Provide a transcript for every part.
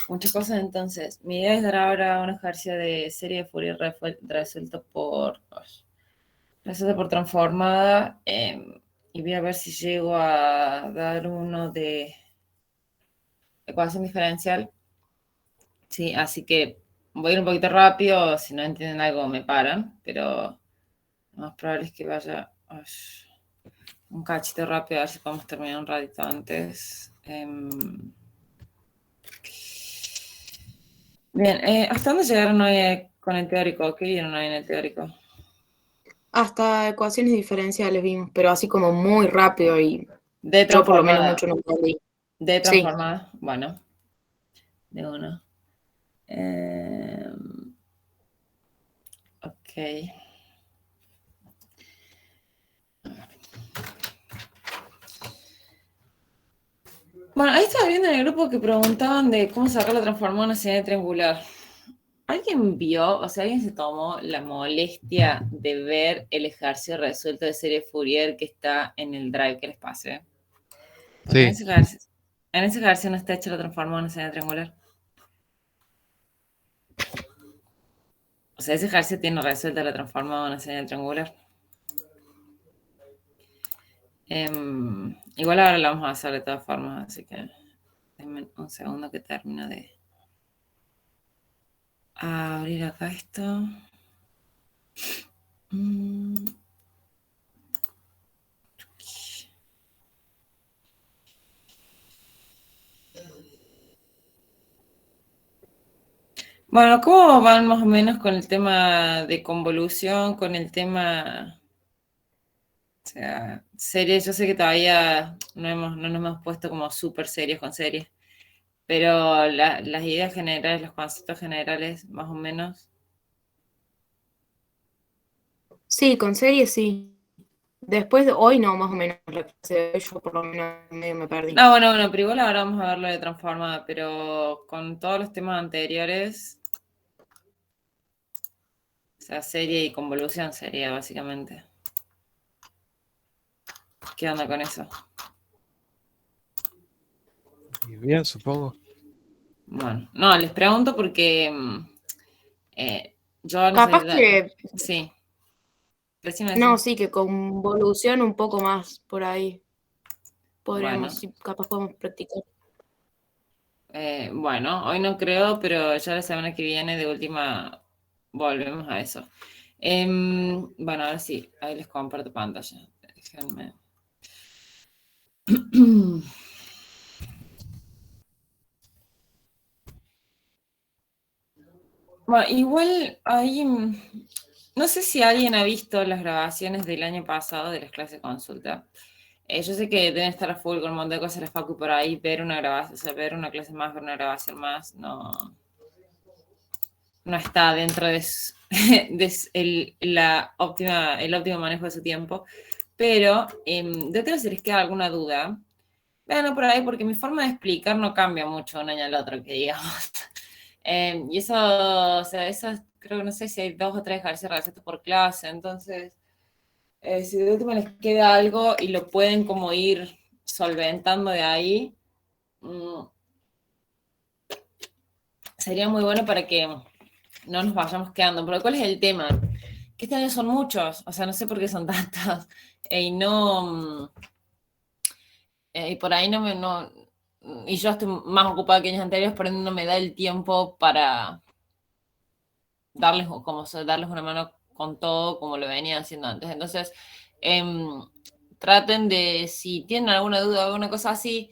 muchas cosas. Entonces, mi idea es dar ahora un ejercicio de serie de Fourier resuelto por transformada. Y voy a ver si llego a dar uno de ecuación diferencial. Sí, así que voy a ir un poquito rápido, si no entienden algo me paran, pero lo más probable es que vaya un cachito rápido, a ver si podemos terminar un ratito antes. Bien, ¿hasta dónde llegaron hoy con el teórico? ¿Qué vieron hoy en el teórico? Hasta ecuaciones diferenciales vimos, pero así como muy rápido y De yo por lo menos transformada. mucho no entendí. De Sí. transformada, bueno, de uno. Ok. Bueno, ahí estaba viendo en el grupo que preguntaban de cómo sacar la transformada en una señal triangular. ¿Alguien vio, o sea, alguien se tomó la molestia de ver el ejercicio resuelto de serie Fourier que está en el drive que les pasé? Porque Sí. en ese ejercicio no está hecha la transformada en una señal triangular. O sea, ese ejercicio tiene resuelta la transformada en una señal triangular. Igual ahora lo vamos a hacer de todas formas, así que denme un segundo que termino de abrir acá esto. Bueno, ¿cómo van más o menos con el tema de convolución, con el tema, o sea, series? Yo sé que todavía no nos hemos puesto como súper serios con series, pero las ideas generales, los conceptos generales, más o menos. Sí, con series sí. Después de hoy no, más o menos, la clase de hoy yo por lo menos medio me perdí. No, bueno, pero igual ahora vamos a verlo de transformada, pero con todos los temas anteriores, o sea, serie y convolución sería básicamente. ¿Qué onda con eso? Y bien, supongo. Bueno, no, les pregunto porque yo no Capaz sé. que, Sí, decime. no, sí, que convolución un poco más por ahí. Bueno, Podríamos, sí, capaz podemos practicar. bueno, hoy no creo, pero ya la semana que viene de última volvemos a eso. Bueno, ahora sí, ahí les comparto pantalla. Déjenme. Bueno, igual ahí, no sé si alguien ha visto las grabaciones del año pasado de las clases de consulta. Yo sé que deben estar a full con un montón de cosas la facu por ahí, ver una grabación, o sea, ver una clase más, ver una grabación más, no está dentro de, el óptimo manejo de su tiempo. Pero de otro, si les queda alguna duda, vean por ahí, porque mi forma de explicar no cambia mucho de un año al otro, que digamos. Y eso, o sea, esas, creo que no sé si hay 2 o 3 ejercicios recetas por clase, entonces, si de última les queda algo y lo pueden como ir solventando de ahí, sería muy bueno para que no nos vayamos quedando. Pero ¿cuál es el tema? Que este año son muchos, o sea, no sé por qué son tantos, y no, y por ahí y yo estoy más ocupada que años anteriores, por ende no me da el tiempo para darles una mano con todo como lo venían haciendo antes. Entonces, traten de, si tienen alguna duda o alguna cosa así,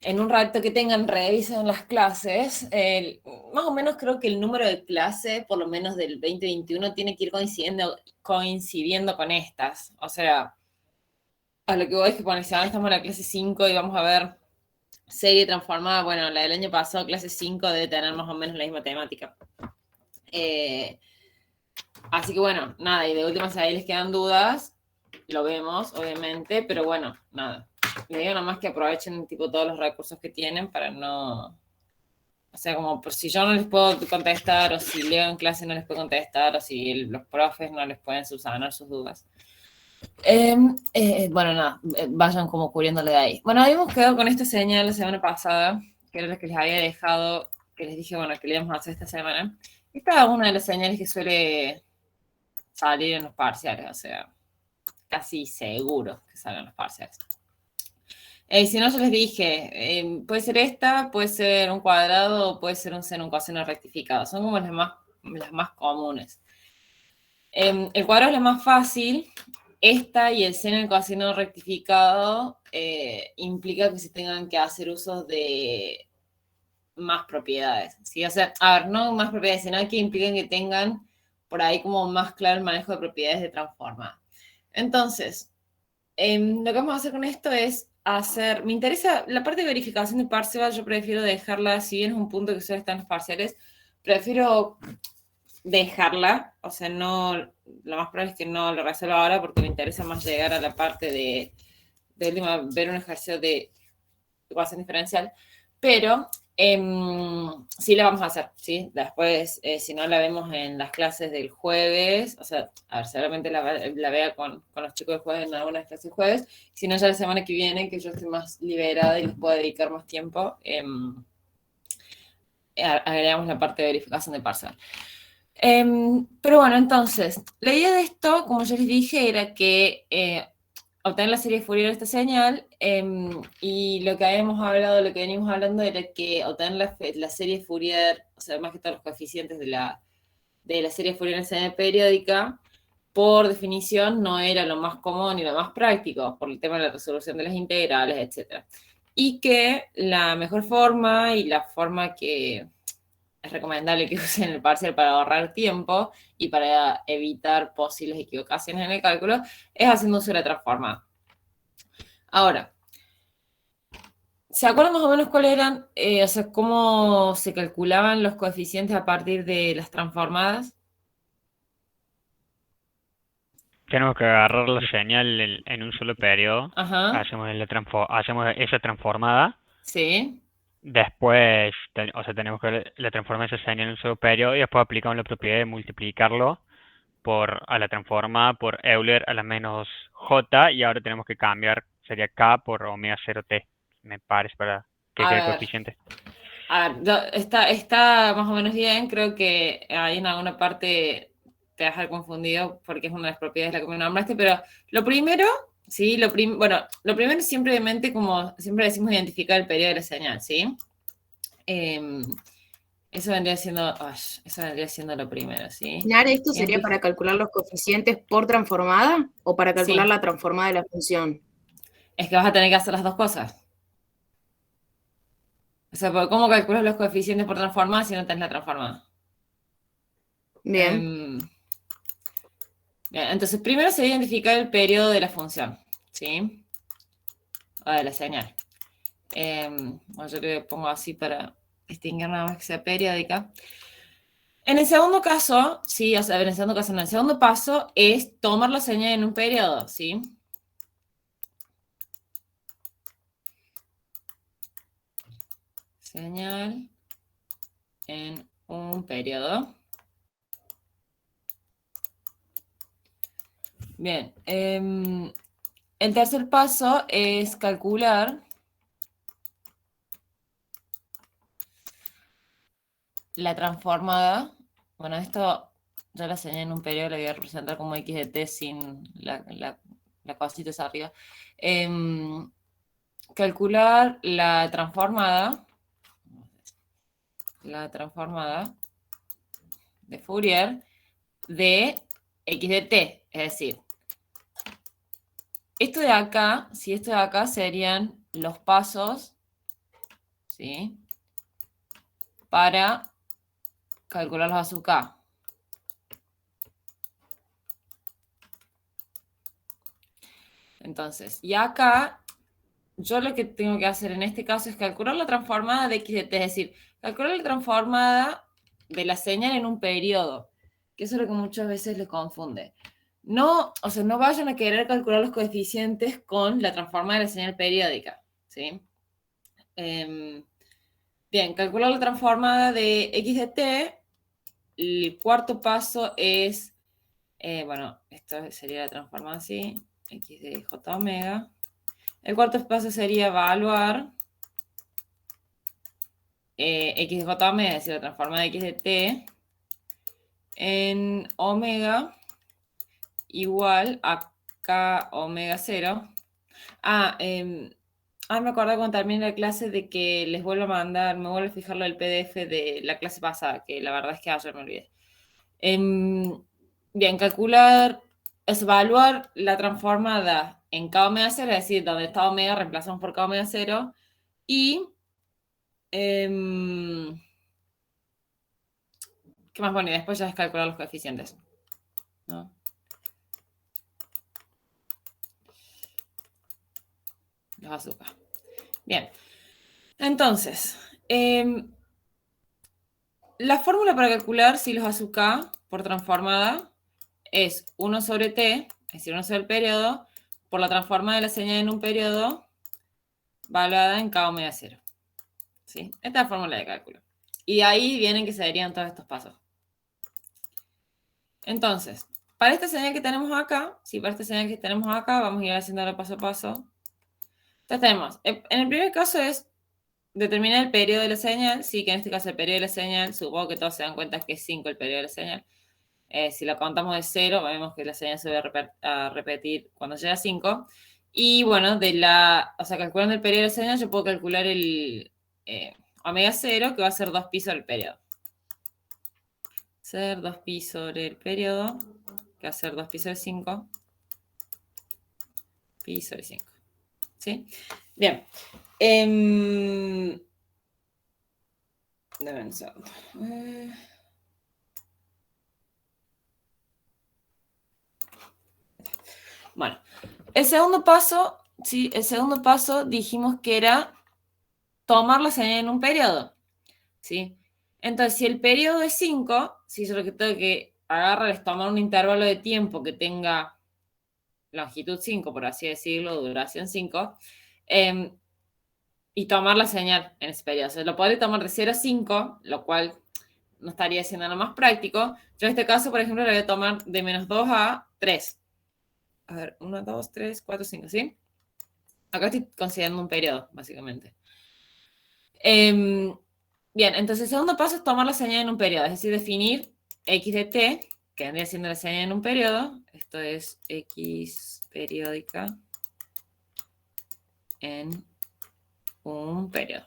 en un rato que tengan, revisen las clases. Más o menos creo que el número de clase, por lo menos del 2021, tiene que ir coincidiendo con estas. O sea, a lo que voy es que si ahora estamos en la clase 5 y vamos a ver serie transformada, bueno, la del año pasado, clase 5, debe tener más o menos la misma temática. Así que bueno, nada, y de última, si ahí les quedan dudas, lo vemos, obviamente, pero bueno, nada. Le digo nomás que aprovechen tipo todos los recursos que tienen para no. O sea, como por si yo no les puedo contestar, o si Leo en clase no les puedo contestar, o si los profes no les pueden subsanar sus dudas. Bueno, nada, vayan como cubriéndole de ahí. Bueno, habíamos quedado con esta señal la semana pasada, que era la que les había dejado, que les dije, bueno, que le íbamos a hacer esta semana. Esta es una de las señales que suele salir en los parciales, o sea, casi seguro que salgan los parciales. Si no, yo les dije, puede ser esta, puede ser un cuadrado, o puede ser un seno, un coseno rectificado. Son como las más comunes. El cuadrado es la más fácil. Esta y el seno y el coseno rectificado implica que se tengan que hacer usos de más propiedades, ¿sí? O sea, a ver, no más propiedades, sino que implican que tengan por ahí como más claro el manejo de propiedades de transforma. Entonces, lo que vamos a hacer con esto es me interesa, la parte de verificación de parcial, yo prefiero dejarla, si bien es un punto que suele estar en los parciales, prefiero dejarla, o sea, no, lo más probable es que no lo resuelva ahora porque me interesa más llegar a la parte de ver un ejercicio de ecuación diferencial, pero sí la vamos a hacer, ¿sí? Después, si no la vemos en las clases del jueves, o sea, a ver, seguramente la vea con los chicos del jueves en algunas clases del jueves, si no ya la semana que viene, que yo estoy más liberada y les puedo dedicar más tiempo, agregamos la parte de verificación de parcial. Pero bueno, entonces, la idea de esto, como ya les dije, era que obtener la serie Fourier de esta señal, y lo que habíamos hablado, lo que venimos hablando era que obtener la serie Fourier, o sea, más que todos los coeficientes de la serie Fourier en señal periódica, por definición no era lo más común y lo más práctico, por el tema de la resolución de las integrales, etc. Y que la mejor forma y la forma que es recomendable que usen el parcial para ahorrar tiempo y para evitar posibles equivocaciones en el cálculo, es haciendo uso de la transformada. Ahora, ¿se acuerdan más o menos cuáles eran, o sea, cómo se calculaban los coeficientes a partir de las transformadas? Tenemos que agarrar la señal en un solo periodo. Ajá, Hacemos esa transformada. sí. Después, o sea, tenemos que la transformar esa señal en un solo periodo y después aplicamos la propiedad de multiplicarlo a la transformada por Euler a la menos J, y ahora tenemos que cambiar, sería K por omega 0T, me parece, para que A quede ver, coeficiente. está más o menos bien. Creo que ahí en alguna parte te vas a dejar confundido porque es una de las propiedades de la que me nombraste, pero lo primero, sí, bueno, lo primero es simplemente, como siempre decimos, identificar el periodo de la señal, ¿sí? Em, eso vendría siendo lo primero, ¿sí? Nare, ¿esto sería para calcular los coeficientes por transformada o para calcular Sí, la transformada de la función? es que vas a tener que hacer las dos cosas. O sea, ¿cómo calculas los coeficientes por transformada si no tenés la transformada? Bien. Bien, entonces primero se identificar el periodo de la función, ¿sí? O de la señal. Bueno, yo le pongo así para distinguir nada más que sea periódica. En el segundo caso, sí, o sea, en el segundo caso no, el segundo paso es tomar la señal en un periodo, ¿sí? Señal en un periodo. Bien, el tercer paso es calcular la transformada. Bueno, esto ya la señal en un periodo, la voy a representar como x de t sin la cosita esa arriba. Calcular la transformada de Fourier de x de t. Es decir, esto de acá serían los pasos, ¿sí? Para calcular los a sub k. Entonces, y acá, yo lo que tengo que hacer en este caso es calcular la transformada de x de t, es decir, calcular la transformada de la señal en un periodo, que eso es lo que muchas veces les confunde. No, o sea, no vayan a querer calcular los coeficientes con la transformada de la señal periódica, ¿sí? Bien, calcular la transformada de x de t. El cuarto paso es, bueno, esto sería la transformada así, x de j omega. El cuarto paso sería evaluar x de j omega, es decir, la transformada de x de t, en omega igual a k omega 0. Me acordé cuando terminé la clase de que les vuelvo a mandar, me vuelvo a fijar lo del PDF de la clase pasada, que la verdad es que ayer me olvidé. Bien, calcular, es evaluar la transformada en k omega 0, es decir, donde está omega reemplazamos por k omega 0, y ¿qué más? Bueno, y después ya es calcular los coeficientes, ¿no? Los azúcar. Bien. Entonces, la fórmula para calcular si los azúcar por transformada es 1 sobre t, es decir, 1 sobre el periodo, por la transformada de la señal en un periodo, valuada en k omega 0. ¿Sí? Esta es la fórmula de cálculo. Y de ahí vienen que se darían todos estos pasos. Entonces, para esta señal que tenemos acá, vamos a ir haciéndolo paso a paso. Entonces tenemos, en el primer caso es determinar el periodo de la señal, sí, que en este caso el periodo de la señal, supongo que todos se dan cuenta que es 5 el periodo de la señal. Si lo contamos de 0, vemos que la señal se va a repetir cuando llega a 5. Y bueno, calculando el periodo de la señal, yo puedo calcular el omega 0, que va a ser 2pi sobre el periodo. Ser 2pi sobre el periodo, que va a ser 2pi sobre 5. Pi sobre 5. ¿Sí? Bien. Deben ser. Bueno, el segundo paso dijimos que era tomar la señal en un periodo, ¿sí? Entonces, si el periodo es 5, si yo lo que tengo que agarrar es tomar un intervalo de tiempo que tenga longitud 5, por así decirlo, duración 5, y tomar la señal en ese periodo. O sea, lo podría tomar de 0 a 5, lo cual no estaría siendo nada más práctico. Yo en este caso, por ejemplo, lo voy a tomar de menos 2 a 3. A ver, 1, 2, 3, 4, 5, ¿sí? Acá estoy considerando un periodo, básicamente. Bien, entonces el segundo paso es tomar la señal en un periodo, es decir, definir x de t, que vendría siendo la señal en un periodo. Esto es x periódica en un periodo.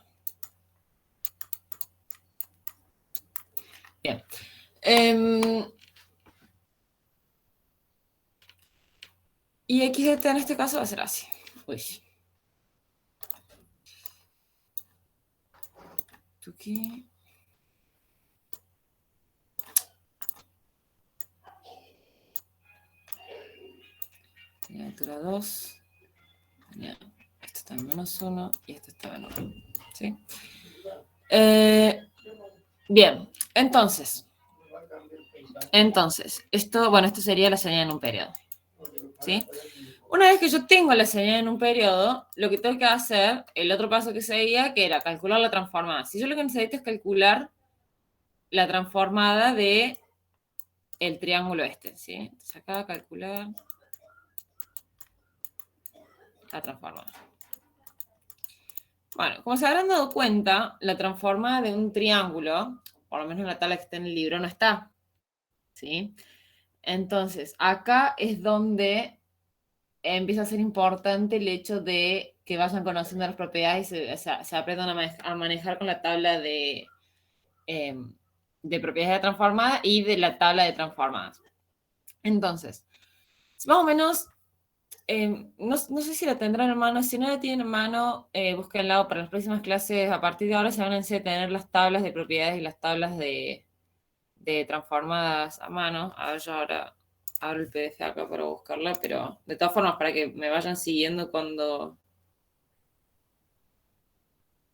Bien. Y x de t en este caso va a ser así. Uy. Aquí. Tenía altura 2. Tenía, esto está en menos 1 y esto está en 1. ¿Sí? Bien, entonces, esto sería la señal en un periodo. ¿Sí? Una vez que yo tengo la señal en un periodo, lo que tengo que hacer, el otro paso que seguía, que era calcular la transformada. Si yo lo que necesito es calcular la transformada de el triángulo este, ¿sí? Entonces acá calcular la transformada. Bueno, como se habrán dado cuenta, la transformada de un triángulo, por lo menos en la tabla que está en el libro, no está. ¿Sí? Entonces, acá es donde empieza a ser importante el hecho de que vayan conociendo las propiedades y se aprendan a manejar con la tabla de propiedades de transformada y de la tabla de transformadas. Entonces, más o menos, no sé si la tendrán en mano. Si no la tienen en mano, búsquenla para las próximas clases. A partir de ahora se van a tener las tablas de propiedades y las tablas de transformadas a mano. A ver, yo ahora abro el PDF acá para buscarla, pero de todas formas, para que me vayan siguiendo cuando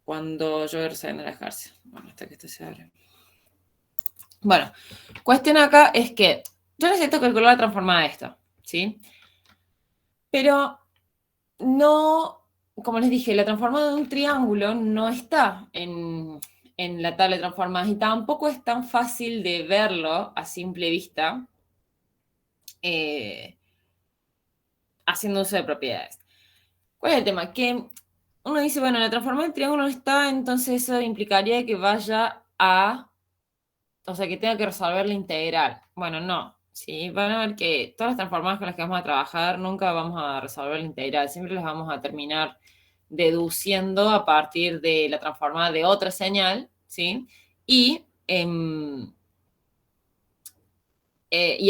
yo voy saliendo del ejército. Bueno, hasta que esto se abre. Bueno, cuestión acá es que yo necesito calcular la transformada de esto, ¿sí? Pero no, como les dije, la transformada de un triángulo no está en la tabla de transformadas y tampoco es tan fácil de verlo a simple vista haciendo uso de propiedades. ¿Cuál es el tema? Que uno dice, bueno, la transformada del triángulo no está, entonces eso implicaría que vaya a, o sea, que tenga que resolver la integral. Bueno, no. Sí, van a ver que todas las transformadas con las que vamos a trabajar nunca vamos a resolver la integral, siempre las vamos a terminar deduciendo a partir de la transformada de otra señal, ¿sí? Y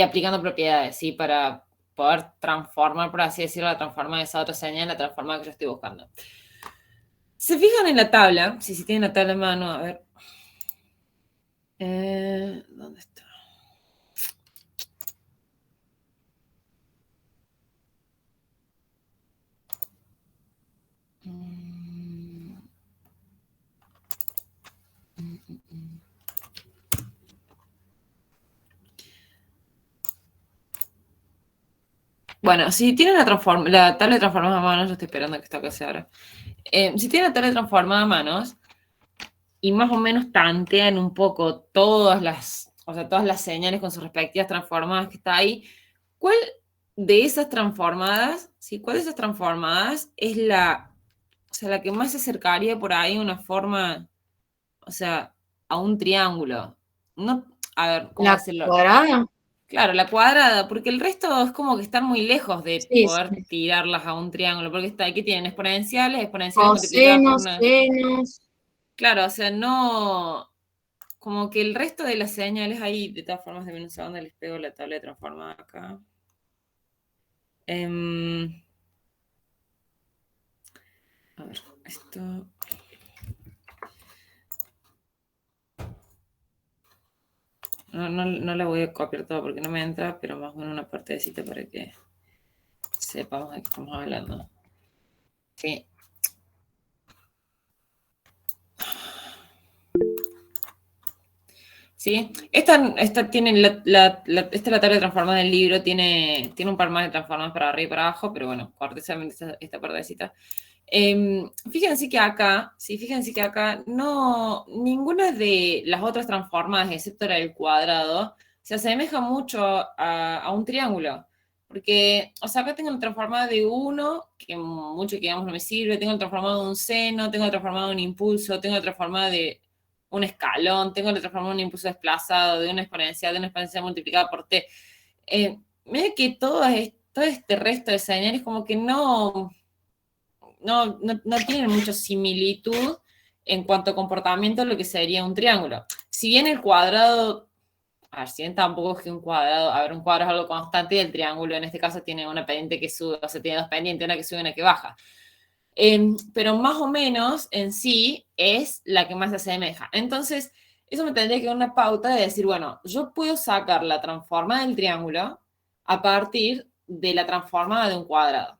aplicando propiedades, ¿sí? Para poder transformar, por así decirlo, la transformada de esa otra señal en la transformada que yo estoy buscando. Se fijan en la tabla, si tienen la tabla en mano, a ver. ¿Dónde está? Bueno, si tienen la tabla de transformadas a mano, yo estoy esperando a que esto se abra. Si tienen la tabla de transformadas a manos y más o menos tantean un poco todas las señales con sus respectivas transformadas que está ahí, ¿cuál de esas transformadas, ¿sí? ¿Cuál de esas transformadas es la que más se acercaría por ahí a una forma, o sea, a un triángulo? No, a ver, ¿cómo ¿La decirlo? cuadrada? Claro, la cuadrada, porque el resto es como que están muy lejos de Sí, poder sí. tirarlas a un triángulo, porque aquí tienen exponenciales multiplicadas por Cosenos, una... senos. Claro, o sea, no... Como que el resto de las señales ahí, de todas formas, de un segundo les pego la tabla de transformada acá. A ver, esto... No la voy a copiar todo porque no me entra, pero más o menos una partecita para que sepamos de qué estamos hablando. Sí. ¿Sí? Esta tiene esta es la tabla de transformadas del libro, tiene un par más de transformadas para arriba y para abajo, pero bueno, cortésamente esta partecita. Fíjense que acá, no, ninguna de las otras transformadas, excepto la del cuadrado, se asemeja mucho a un triángulo. Porque, o sea, acá tengo una transformada de 1, que mucho que digamos no me sirve, tengo la transformada de un seno, tengo la transformada de un impulso, tengo la transformada de un escalón, tengo la transformada de un impulso desplazado, de una exponencial multiplicada por t. Mira que todo este resto de señales como que no tienen mucha similitud en cuanto a comportamiento a lo que sería un triángulo. Si bien el cuadrado, a ver, si bien tampoco es que un cuadrado es algo constante y el triángulo en este caso tiene una pendiente que sube, o sea, tiene dos pendientes, una que sube y una que baja. Pero más o menos en sí es la que más se asemeja. Entonces, eso me tendría que dar una pauta de decir, bueno, yo puedo sacar la transformada del triángulo a partir de la transformada de un cuadrado.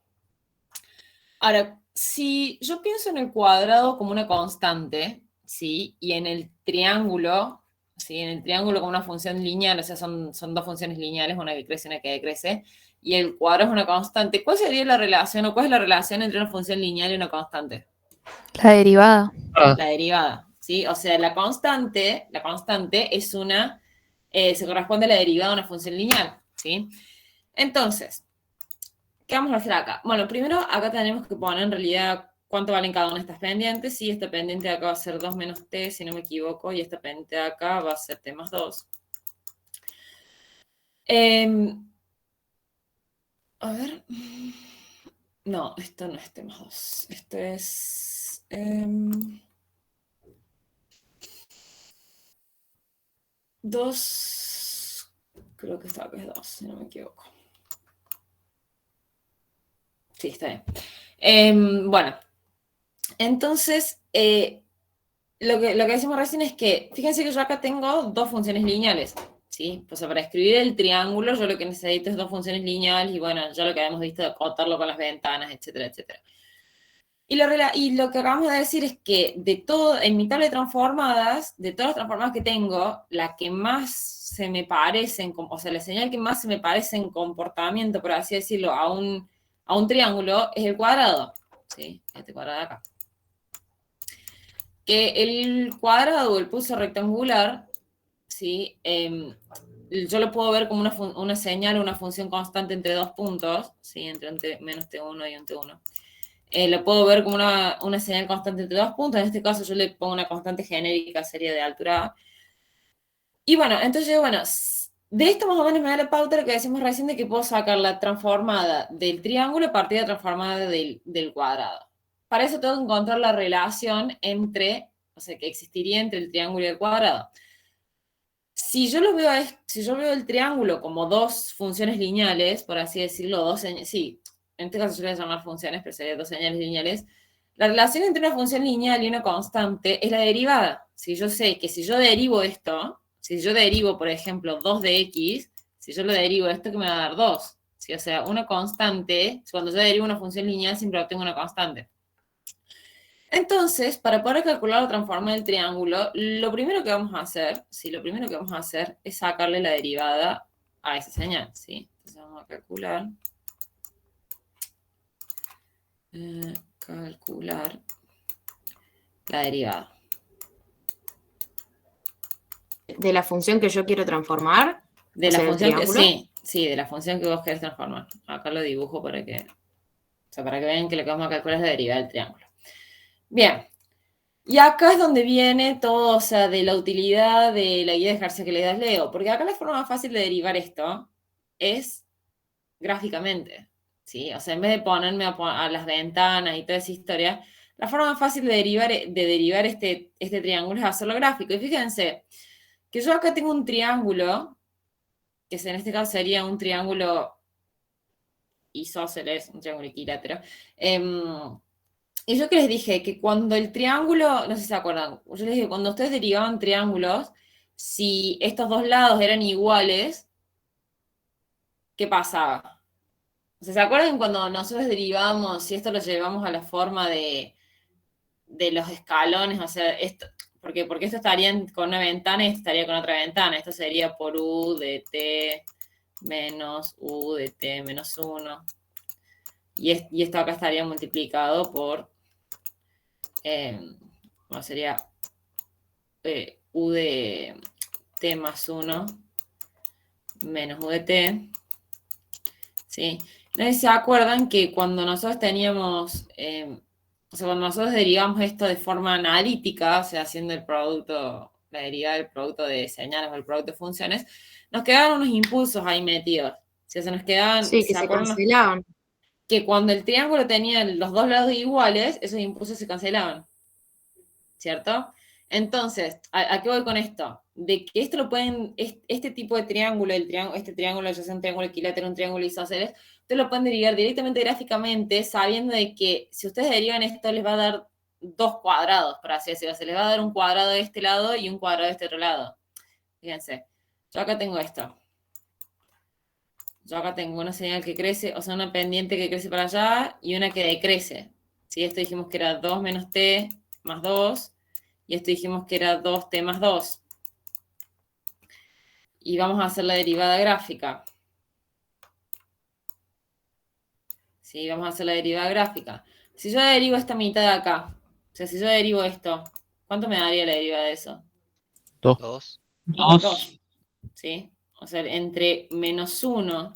Ahora, si yo pienso en el cuadrado como una constante, ¿sí? Y en el triángulo, ¿sí? En el triángulo como una función lineal, o sea, son dos funciones lineales, una que crece y una que decrece, y el cuadrado es una constante, ¿cuál sería la relación o cuál es la relación entre una función lineal y una constante? La derivada. La derivada, ¿sí? O sea, la constante es se corresponde a la derivada de una función lineal, ¿sí? Entonces, ¿qué vamos a hacer acá? Bueno, primero acá tenemos que poner en realidad cuánto valen cada una de estas pendientes. Sí, esta pendiente de acá va a ser 2 menos t, si no me equivoco, y esta pendiente de acá va a ser t más 2. A ver. No, esto no es t más 2. Esto es... Dos... Creo que esta acá es 2, si no me equivoco. Sí, está bien. Bueno, entonces, lo que decimos recién es que, fíjense que yo acá tengo dos funciones lineales, ¿sí? Pues para escribir el triángulo yo lo que necesito es dos funciones lineales y bueno, ya lo que habíamos visto de acotarlo con las ventanas, etcétera, etcétera. Y lo que acabamos de decir es que en mi tabla de transformadas, de todas las transformadas que tengo, la que más se me parecen, o sea, la señal que más se me parece en comportamiento, por así decirlo, a un triángulo es el cuadrado, ¿sí? Este cuadrado de acá. Que el cuadrado o el pulso rectangular, ¿sí? Yo lo puedo ver como una señal o una función constante entre dos puntos, ¿sí? Entre menos t1 y un t1. lo puedo ver como una señal constante entre dos puntos. En este caso yo le pongo una constante genérica, sería de altura A. Y bueno, entonces, bueno, de esto más o menos me da la pauta lo que decimos recién de que puedo sacar la transformada del triángulo a partir de la transformada del cuadrado. Para eso tengo que encontrar la relación entre, o sea, que existiría entre el triángulo y el cuadrado. Si yo veo el triángulo como dos funciones lineales, por así decirlo, sí, en este caso yo le voy a llamar funciones, pero serían dos señales lineales. La relación entre una función lineal y una constante es la derivada. Si yo sé que si yo derivo esto, si yo derivo, por ejemplo, 2 de x, si yo lo derivo esto, que me va a dar 2. ¿Sí? O sea, una constante, cuando yo derivo una función lineal, siempre obtengo una constante. Entonces, para poder calcular la transforma del triángulo, lo primero que vamos a hacer, es sacarle la derivada a esa señal, ¿sí? Entonces vamos a calcular la derivada. De la función que yo quiero transformar. De O la sea, del función que, triángulo. sí, de la función que vos querés transformar. Acá lo dibujo para que vean que lo que vamos a calcular es la derivada del triángulo. Bien. Y acá es donde viene todo, o sea, de la utilidad de la guía de ejercicio que le das Leo. Porque acá la forma más fácil de derivar esto es gráficamente, ¿sí? O sea, en vez de ponerme a las ventanas y toda esa historia, la forma más fácil de derivar este triángulo es hacerlo gráfico. Y fíjense que yo acá tengo un triángulo, que en este caso sería un triángulo isósceles, un triángulo equilátero. Y yo que les dije que cuando el triángulo, no sé si se acuerdan, yo les dije, cuando ustedes derivaban triángulos, si estos dos lados eran iguales, ¿qué pasaba? O sea, ¿se acuerdan cuando nosotros derivamos, si esto lo llevamos a la forma de los escalones? O sea, porque esto estaría con una ventana y esto estaría con otra ventana. Esto sería por u de t menos u de t menos 1. Y esto acá estaría multiplicado por, bueno, sería u de t más 1 menos u de t. ¿Sí? No sé si se acuerdan que cuando nosotros teníamos, o sea, cuando nosotros derivamos esto de forma analítica, o sea, haciendo el producto, la derivada del producto de señales o el producto de funciones, nos quedaban unos impulsos ahí metidos. O sea, se nos quedaban, Sí, que ¿se se acuerdan? cancelaban. Que cuando el triángulo tenía los dos lados iguales, esos impulsos se cancelaban. ¿Cierto? Entonces, ¿a qué voy con esto? De que esto lo pueden, este tipo de triángulo, este triángulo, ya sea un triángulo equilátero, un triángulo isósceles, ustedes lo pueden derivar directamente gráficamente, sabiendo de que si ustedes derivan esto, les va a dar dos cuadrados, por así decirlo. Se les va a dar un cuadrado de este lado y un cuadrado de este otro lado. Fíjense, yo acá tengo esto. Yo acá tengo una señal que crece, o sea, una pendiente que crece para allá y una que decrece. ¿Sí? Esto dijimos que era 2 menos t más 2. Y esto dijimos que era 2t más 2. Y vamos a hacer la derivada gráfica. ¿Sí? Vamos a hacer la derivada gráfica. Si yo derivo esta mitad de acá, o sea, si yo derivo esto, ¿cuánto me daría la derivada de eso? 2. 2. 2. ¿Sí? O sea, entre menos 1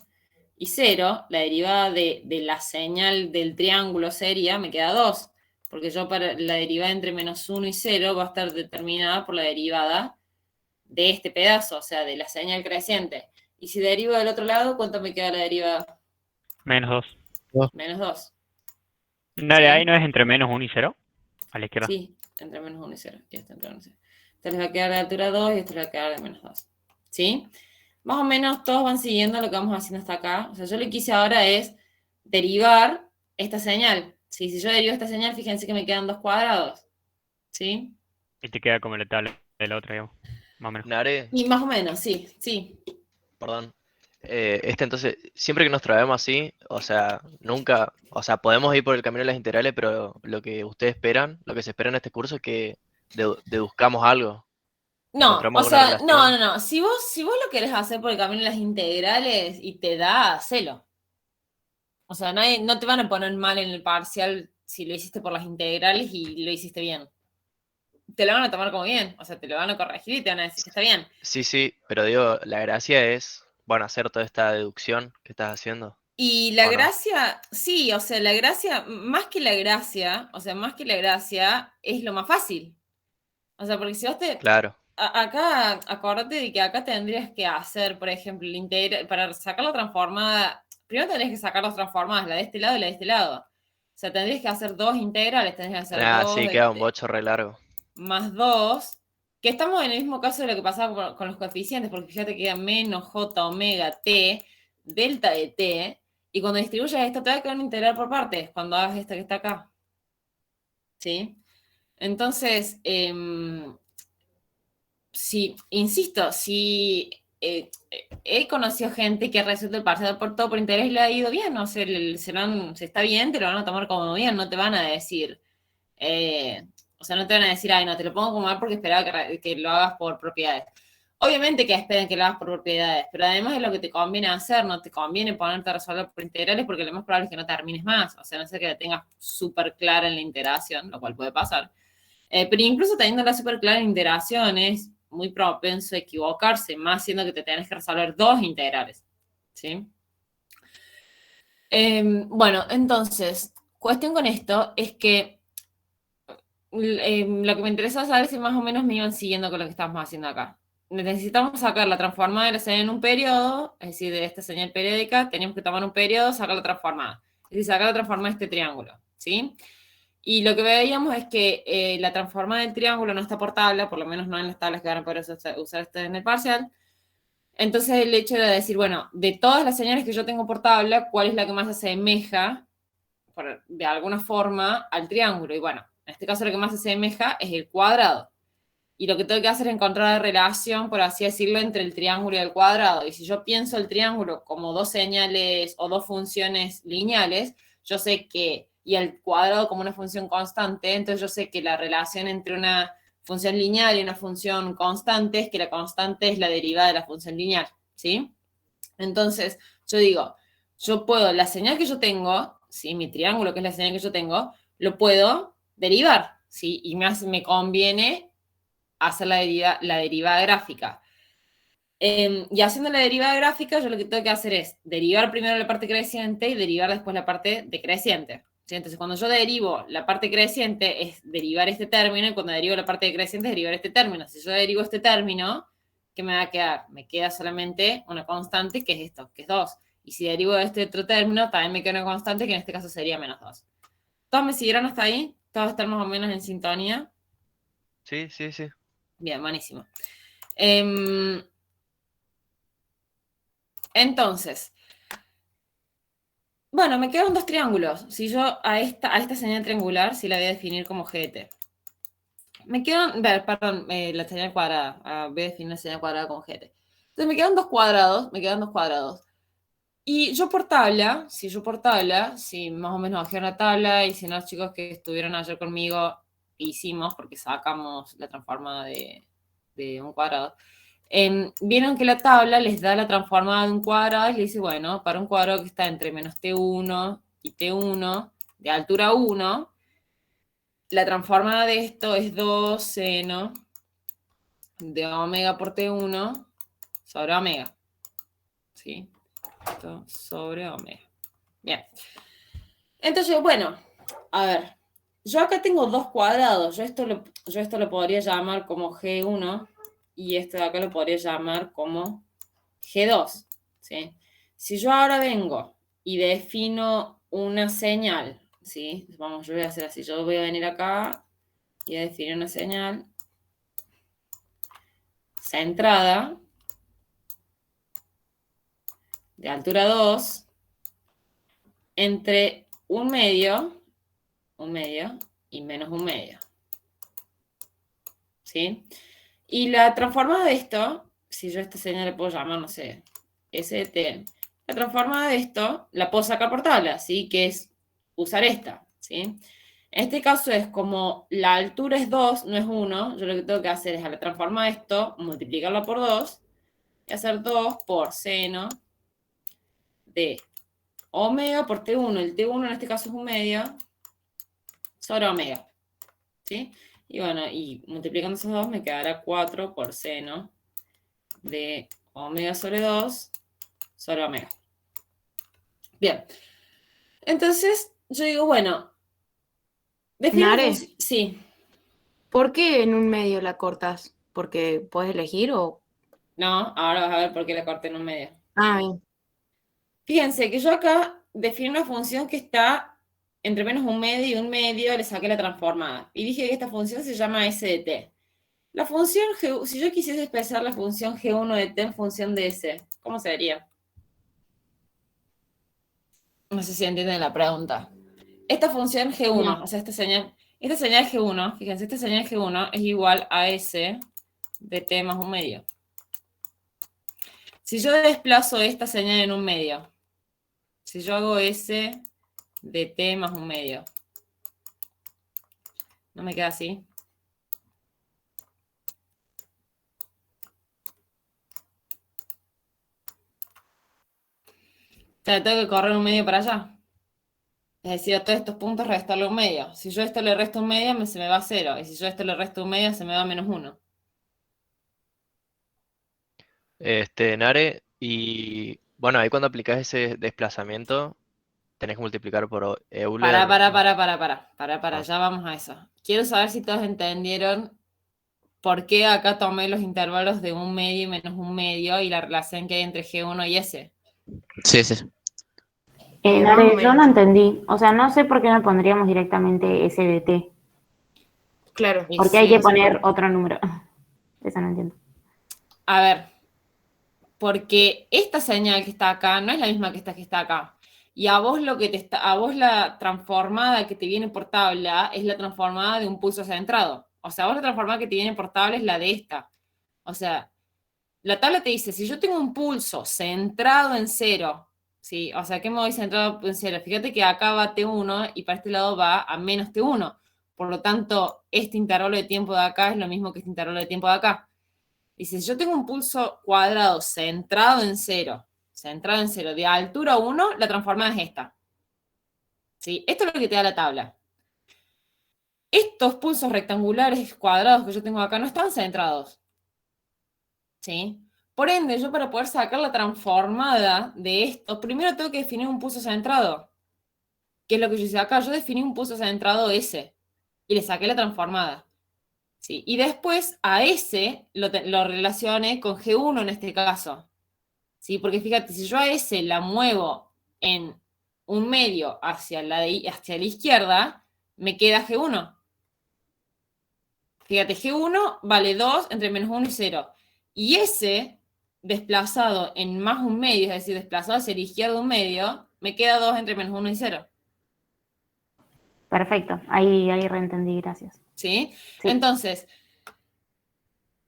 y 0, la derivada de la señal del triángulo sería, me queda 2. Porque yo para la derivada entre menos 1 y 0 va a estar determinada por la derivada de este pedazo, o sea, de la señal creciente. Y si derivo del otro lado, ¿cuánto me queda la derivada? Menos 2. Menos 2. No, de ahí no es entre menos 1 y 0. A la izquierda. Sí, entre menos 1 y 0. Y esto entre 1 y 0. Esto les va a quedar de altura 2 y esto les va a quedar de menos 2. ¿Sí? Más o menos todos van siguiendo lo que vamos haciendo hasta acá. O sea, yo lo que hice ahora es derivar esta señal. ¿Sí? Si yo derivo esta señal, fíjense que me quedan 2 cuadrados. ¿Sí? Y te queda como la tabla del otro, digamos. Más o menos. Nare, Y más o menos, sí, sí. perdón. Entonces, siempre que nos trabemos así, o sea, nunca, o sea, podemos ir por el camino de las integrales, pero lo que ustedes esperan, lo que se espera en este curso es que deduzcamos algo, No, encontramos o alguna sea, no, relación. no, no. Si vos lo querés hacer por el camino de las integrales y te da, hacelo. O sea, no te van a poner mal en el parcial si lo hiciste por las integrales y lo hiciste bien. Te lo van a tomar como bien, o sea, te lo van a corregir y te van a decir que está bien. Sí, sí, pero digo, la gracia es, bueno, hacer toda esta deducción que estás haciendo. Y la ¿O no? gracia, sí, o sea, la gracia, más que la gracia, o sea, más que la gracia, es lo más fácil. O sea, porque si vos te... Claro. Acá, acordate de que acá tendrías que hacer, por ejemplo, el integral, para sacar la transformada, primero tendrías que sacar las transformadas, la de este lado y la de este lado. O sea, tendrías que hacer dos integrales, tendrías que hacer Ah, dos sí, queda un bocho re largo. más 2, que estamos en el mismo caso de lo que pasaba con los coeficientes, porque fíjate que queda menos j omega t, delta de t, y cuando distribuyes esto te va a quedar un integral por partes, cuando hagas esta que está acá. ¿Sí? Entonces, sí, insisto, si he conocido gente que ha resuelto el parcial por todo por interés y le ha ido bien, o sea, se está bien, te lo van a tomar como bien, no te van a decir, o sea, no te van a decir, ay, no, te lo pongo como mal porque esperaba que lo hagas por propiedades. Obviamente que esperen que lo hagas por propiedades, pero además es lo que te conviene hacer, no te conviene ponerte a resolver por integrales porque lo más probable es que no termines más, o sea, no sé que la tengas súper clara en la integración, lo cual puede pasar. Pero incluso teniéndola súper clara en integración es muy propenso a equivocarse, más siendo que te tenés que resolver dos integrales, ¿sí? Bueno, entonces, cuestión con esto es que lo que me interesa saber es si más o menos me iban siguiendo con lo que estamos haciendo acá. Necesitamos sacar la transformada de la señal en un periodo, es decir, de esta señal periódica, tenemos que tomar un periodo, sacar la transformada. Es decir, sacar la transformada de este triángulo, ¿sí? Y lo que veíamos es que la transformada del triángulo no está por tabla, por lo menos no en las tablas que van a poder usar ustedes en el parcial. Entonces el hecho era decir, bueno, de todas las señales que yo tengo por tabla, ¿cuál es la que más se asemeja, de alguna forma, al triángulo? Y bueno, en este caso lo que más se asemeja es el cuadrado. Y lo que tengo que hacer es encontrar la relación, por así decirlo, entre el triángulo y el cuadrado. Y si yo pienso el triángulo como dos señales o dos funciones lineales, yo sé que, y el cuadrado como una función constante, entonces yo sé que la relación entre una función lineal y una función constante es que la constante es la derivada de la función lineal, ¿sí? Entonces, yo digo, yo puedo, la señal que yo tengo, ¿sí? Mi triángulo, que es la señal que yo tengo, lo puedo derivar, ¿sí? Y me conviene hacer la derivada gráfica. Y haciendo la derivada gráfica, yo lo que tengo que hacer es derivar primero la parte creciente y derivar después la parte decreciente. ¿Sí? Entonces, cuando yo derivo la parte creciente, es derivar este término, y cuando derivo la parte decreciente, es derivar este término. Si yo derivo este término, ¿qué me va a quedar? Me queda solamente una constante, que es esto, que es 2. Y si derivo este otro término, también me queda una constante, que en este caso sería menos 2. ¿Todos me siguieron hasta ahí? ¿Todos están más o menos en sintonía? Sí, sí, sí. Bien, buenísimo. Entonces, bueno, me quedan dos triángulos. Si yo a esta señal triangular, si la voy a definir como GT. Me quedan, perdón, la señal cuadrada. Voy a definir la señal cuadrada como GT. Entonces me quedan dos cuadrados. Y yo por tabla, si más o menos bajé una tabla, y si no, los chicos que estuvieron ayer conmigo, hicimos, porque sacamos la transformada de un cuadrado. Vieron que la tabla les da la transformada de un cuadrado y le dice, bueno, para un cuadrado que está entre menos t1 y t1 de altura 1, la transformada de esto es 2 seno de omega por t1 sobre omega. ¿Sí? Esto sobre omega. Bien. Entonces, bueno, a ver. Yo acá tengo dos cuadrados. Yo esto lo podría llamar como G1 y esto de acá lo podría llamar como G2, ¿sí? Si yo ahora vengo y defino una señal, ¿sí? Vamos, yo voy a hacer así. Yo voy a venir acá y a definir una señal centrada de altura 2 entre un medio y menos un medio, ¿sí? Y la transformada de esto, si yo a esta señal le puedo llamar, no sé, ST, la transformada de esto la puedo sacar por tabla, ¿sí? Que es usar esta, ¿sí? En este caso es como la altura es 2, no es 1, yo lo que tengo que hacer es a la transformada de esto, multiplicarla por 2 y hacer 2 por seno de omega por T1. El T1 en este caso es un medio sobre omega, ¿sí? Y bueno, y multiplicando esos dos me quedará 4 por seno de omega sobre 2 sobre omega. Bien. Entonces, yo digo, bueno, define una Nare, función. Sí. ¿por qué en un medio la cortas? ¿Porque puedes elegir o...? No, ahora vas a ver por qué la corté en un medio. Ah, bien. Fíjense que yo acá defino una función que está entre menos un medio y un medio, le saqué la transformada. Y dije que esta función se llama S de t. La función G, si yo quisiese expresar la función G1 de t en función de S, ¿cómo sería? No sé si entienden la pregunta. Esta función G1, No. o sea, esta señal G1, fíjense, esta señal G1 es igual a S de t más un medio. Si yo desplazo esta señal en un medio, si yo hago S de t más un medio, ¿no me queda así? O sea, tengo que correr un medio para allá. Es decir, a todos estos puntos restarle un medio. Si yo a esto le resto un medio, se me va a 0. Y si yo a esto le resto un medio, se me va a -1. Nare, y bueno, ahí cuando aplicas ese desplazamiento, tenés que multiplicar por Euler. Para, Ah, ya vamos a eso. Quiero saber si todos entendieron por qué acá tomé los intervalos de un medio y menos un medio y la relación que hay entre G1 y S. Sí, sí. Más o Nare, yo no menos. entendí. O sea, no sé por qué no pondríamos directamente SBT. Claro. Y Porque hay que sí. poner otro número. Eso no entiendo. A ver, porque esta señal que está acá no es la misma que esta que está acá. Y a vos lo que a vos la transformada que te viene por tabla es la transformada de un pulso centrado. O sea, vos la transformada que te viene por tabla es la de esta. O sea, la tabla te dice, si yo tengo un pulso centrado en 0, ¿sí? O sea, ¿qué me voy centrado en 0? Fíjate que acá va T1 y para este lado va a menos T1. Por lo tanto, este intervalo de tiempo de acá es lo mismo que este intervalo de tiempo de acá. Dice, si yo tengo un pulso cuadrado centrado en 0, de altura 1, la transformada es esta. ¿Sí? Esto es lo que te da la tabla. Estos pulsos rectangulares cuadrados que yo tengo acá no están centrados. ¿Sí? Por ende, yo para poder sacar la transformada de esto, primero tengo que definir un pulso centrado. ¿Qué es lo que yo hice acá? Yo definí un pulso centrado S y le saqué la transformada. ¿Sí? Y después a S lo relacioné con G1 en este caso. ¿Sí? Porque fíjate, si yo a S la muevo en un medio hacia la izquierda, me queda G1. Fíjate, G1 vale 2 entre -1 y 0. Y S, desplazado en más un medio, es decir, desplazado hacia la izquierda un medio, me queda 2 entre -1 y 0. Perfecto. Ahí reentendí, gracias. ¿Sí? Sí. Entonces,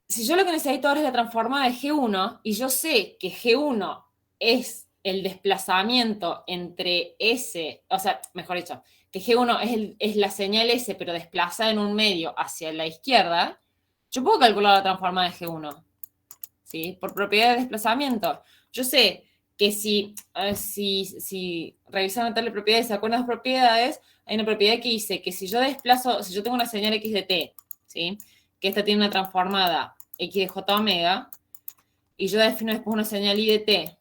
si yo lo que necesito ahora es la transformada de G1, y yo sé que G1 es el desplazamiento entre S, o sea, mejor dicho, que G1 es la señal S, pero desplazada en un medio hacia la izquierda, yo puedo calcular la transformada de G1, ¿sí? Por propiedad de desplazamiento. Yo sé que si revisan la tabla de propiedades, ¿se acuerdan las propiedades? Hay una propiedad que dice que si yo tengo una señal X de T, ¿sí? Que esta tiene una transformada X de J omega, y yo defino después una señal Y de T,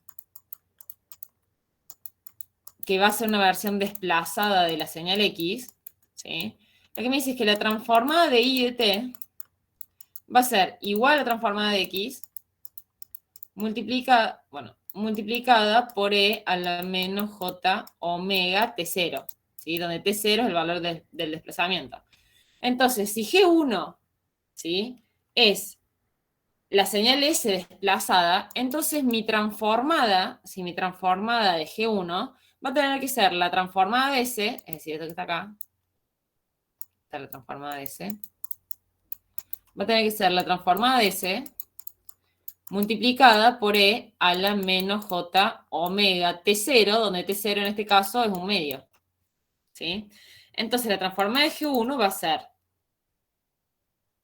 que va a ser una versión desplazada de la señal X, ¿sí? Lo que me dice es que la transformada de Y de T va a ser igual a la transformada de X, multiplicada por E a la menos J omega T0, ¿sí? Donde T0 es el valor del desplazamiento. Entonces, si G1, ¿sí? es la señal S desplazada, entonces mi transformada de G1 va a tener que ser la transformada de S, es decir, esto que está acá, está la transformada de S, va a tener que ser la transformada de S multiplicada por E a la menos J omega T0, donde T0 en este caso es un medio. ¿Sí? Entonces la transformada de G1 va a ser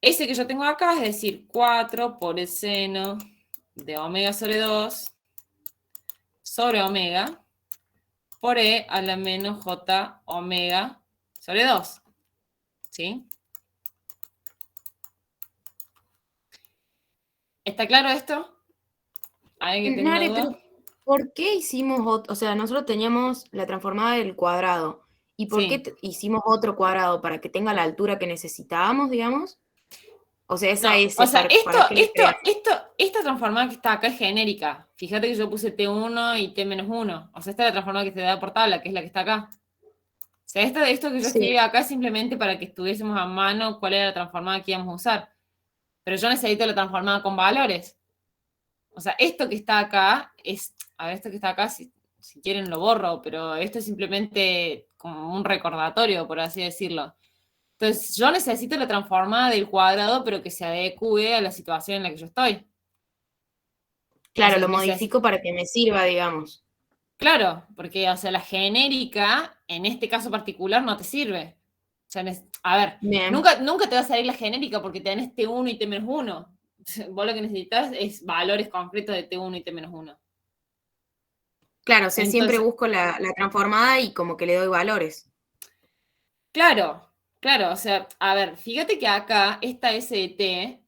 ese que yo tengo acá, es decir, 4 por el seno de omega sobre 2 sobre omega por E a la menos J omega sobre 2. ¿Sí? ¿Está claro esto? ¿Alguien que tenga una Nare, duda? ¿Por qué hicimos otro? O sea, nosotros teníamos la transformada del cuadrado. ¿Y por Sí. qué hicimos otro cuadrado? ¿Para que tenga la altura que necesitábamos, digamos? O sea, esa No, S, o sea, ¿para qué le creamos? esta transformada que está acá es genérica. Fíjate que yo puse T1 y T-1. O sea, esta es la transformada que te da por tabla, que es la que está acá. O sea, esto que yo Sí, escribí acá es simplemente para que estuviésemos a mano cuál era la transformada que íbamos a usar. Pero yo necesito la transformada con valores. O sea, esto que está acá es, a ver, esto que está acá, si quieren lo borro, pero esto es simplemente como un recordatorio, por así decirlo. Entonces, yo necesito la transformada del cuadrado, pero que se adecue a la situación en la que yo estoy. claro, Entonces, lo modifico para que me sirva, digamos. claro, porque, o sea, la genérica, en este caso particular, no te sirve. O sea, a ver, Bien. nunca te va a salir la genérica porque tenés T1 y T-1. Vos lo que necesitas es valores concretos de T1 y T-1. Claro, o sea, siempre Entonces, busco la transformada y como que le doy valores. claro, claro, o sea, a ver, fíjate que acá esta S de T,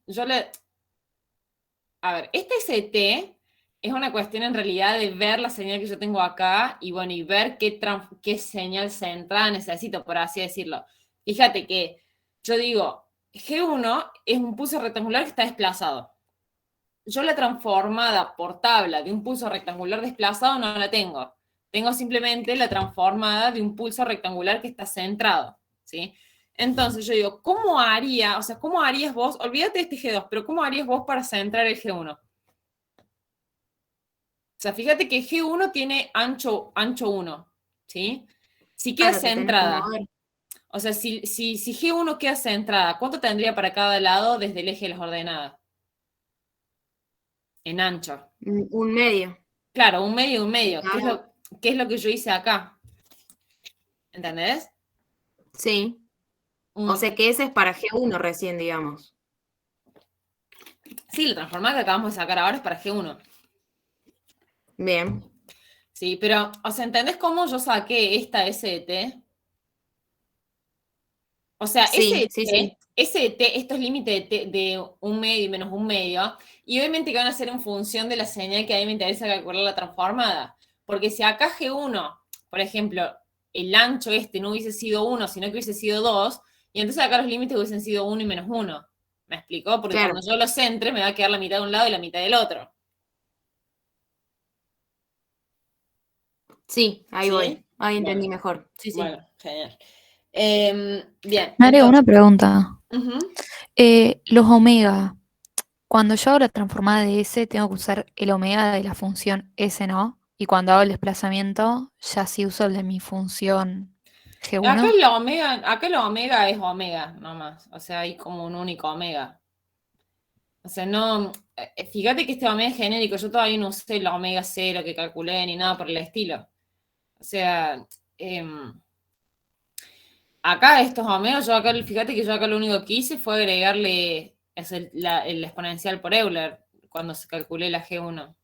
a ver, esta S de T es una cuestión en realidad de ver la señal que yo tengo acá y bueno, y ver qué señal centrada necesito, por así decirlo. Fíjate que yo digo, G1 es un pulso rectangular que está desplazado. Yo la transformada por tabla de un pulso rectangular desplazado no la tengo. Tengo simplemente la transformada de un pulso rectangular que está centrado, ¿sí? Entonces yo digo, ¿cómo haría? O sea, ¿cómo harías vos? Olvídate de este G2, pero ¿cómo harías vos para centrar el G1? O sea, fíjate que G1 tiene ancho 1, ¿sí? Si queda Claro, te tenés que centrada, mover. o sea, si G1 queda centrada, ¿cuánto tendría para cada lado desde el eje de las ordenadas? En ancho. Un medio. Claro, un medio, un medio. Claro. ¿Qué es lo que yo hice acá? ¿Entendés? Sí. O sea que ese es para G1 recién, digamos. Sí, la transformada que acabamos de sacar ahora es para G1. Bien. Sí, pero, o sea, ¿entendés cómo yo saqué esta S de T? O sea, Sí, sí, sí. S de T, estos límites de un medio y menos un medio, y obviamente que van a ser en función de la señal que a mí me interesa calcular la transformada. Porque si acá G1, por ejemplo, el ancho este no hubiese sido 1, sino que hubiese sido 2, y entonces acá los límites hubiesen sido 1 y menos 1. ¿Me explicó? Porque Claro. cuando yo los centre me va a quedar la mitad de un lado y la mitad del otro. Sí, ahí voy. ¿Sí? Ahí entendí Bueno, mejor. Sí, sí. bueno, genial. Bien, Me haré una entonces. pregunta. Ujú. Los omega, cuando yo hago la transformada de S, tengo que usar el omega de la función S, ¿no? Y cuando hago el desplazamiento, ya sí uso el de mi función Acá G1. el omega es omega nomás. O sea, hay como un único omega. O sea, no. Fíjate que este omega es genérico. Yo todavía no usé el omega cero que calculé ni nada por el estilo. O sea, acá estos omegas, fíjate que yo acá lo único que hice fue agregarle el exponencial por Euler cuando se calculé la G1.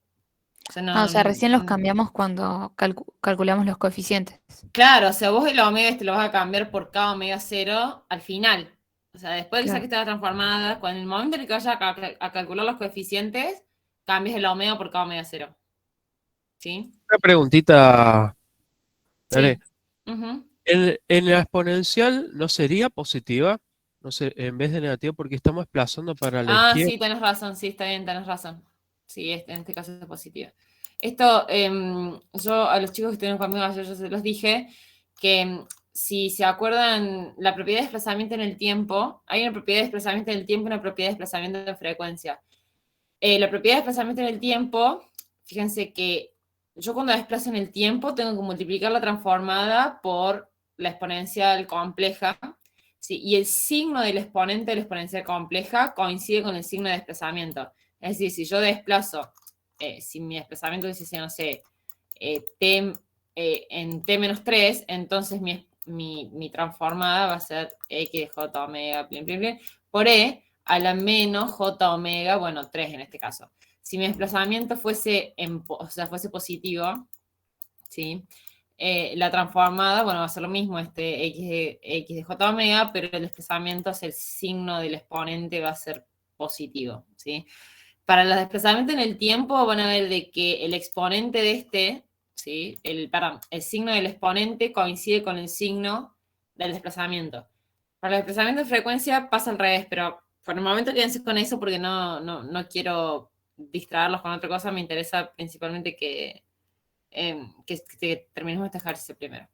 O sea, Ah, o sea, recién los no. cambiamos cuando calculamos los coeficientes. Claro, o sea, vos el omega este lo vas a cambiar por K omega cero al final. O sea, después de que Claro. saques la transformada, cuando en el momento en el que vayas a calcular los coeficientes, cambies el omega por K omega cero. ¿Sí? Una preguntita, Dale. Sí. Ujú. En la exponencial no sería positiva, no sé, en vez de negativa, porque estamos desplazando para la Ah, izquierda. sí, tenés razón, sí, está bien, tenés razón. Sí, en este caso es positivo. Esto, yo a los chicos que estuvieron conmigo ayer, yo se los dije que si se acuerdan, la propiedad de desplazamiento en el tiempo, hay una propiedad de desplazamiento en el tiempo y una propiedad de desplazamiento en frecuencia. La propiedad de desplazamiento en el tiempo, fíjense que yo cuando desplazo en el tiempo tengo que multiplicar la transformada por la exponencial compleja, ¿sí? Y el signo del exponente de la exponencial compleja coincide con el signo de desplazamiento. Es decir, si yo desplazo, si mi desplazamiento dice, no sé, t, en t-3, entonces mi transformada va a ser x de j omega, por e a la menos j omega, bueno, 3 en este caso. Si mi desplazamiento fuese, fuese positivo, ¿sí? La transformada, bueno, va a ser lo mismo, x de j omega, pero el desplazamiento hacia el signo del exponente va a ser positivo, ¿sí? para los desplazamientos en el tiempo van a ver de que el exponente de este, ¿sí? El signo del exponente coincide con el signo del desplazamiento. Para el desplazamiento de frecuencia pasa al revés, pero por el momento quédense con eso porque no quiero distraerlos con otra cosa. Me interesa principalmente que terminemos este ejercicio primero.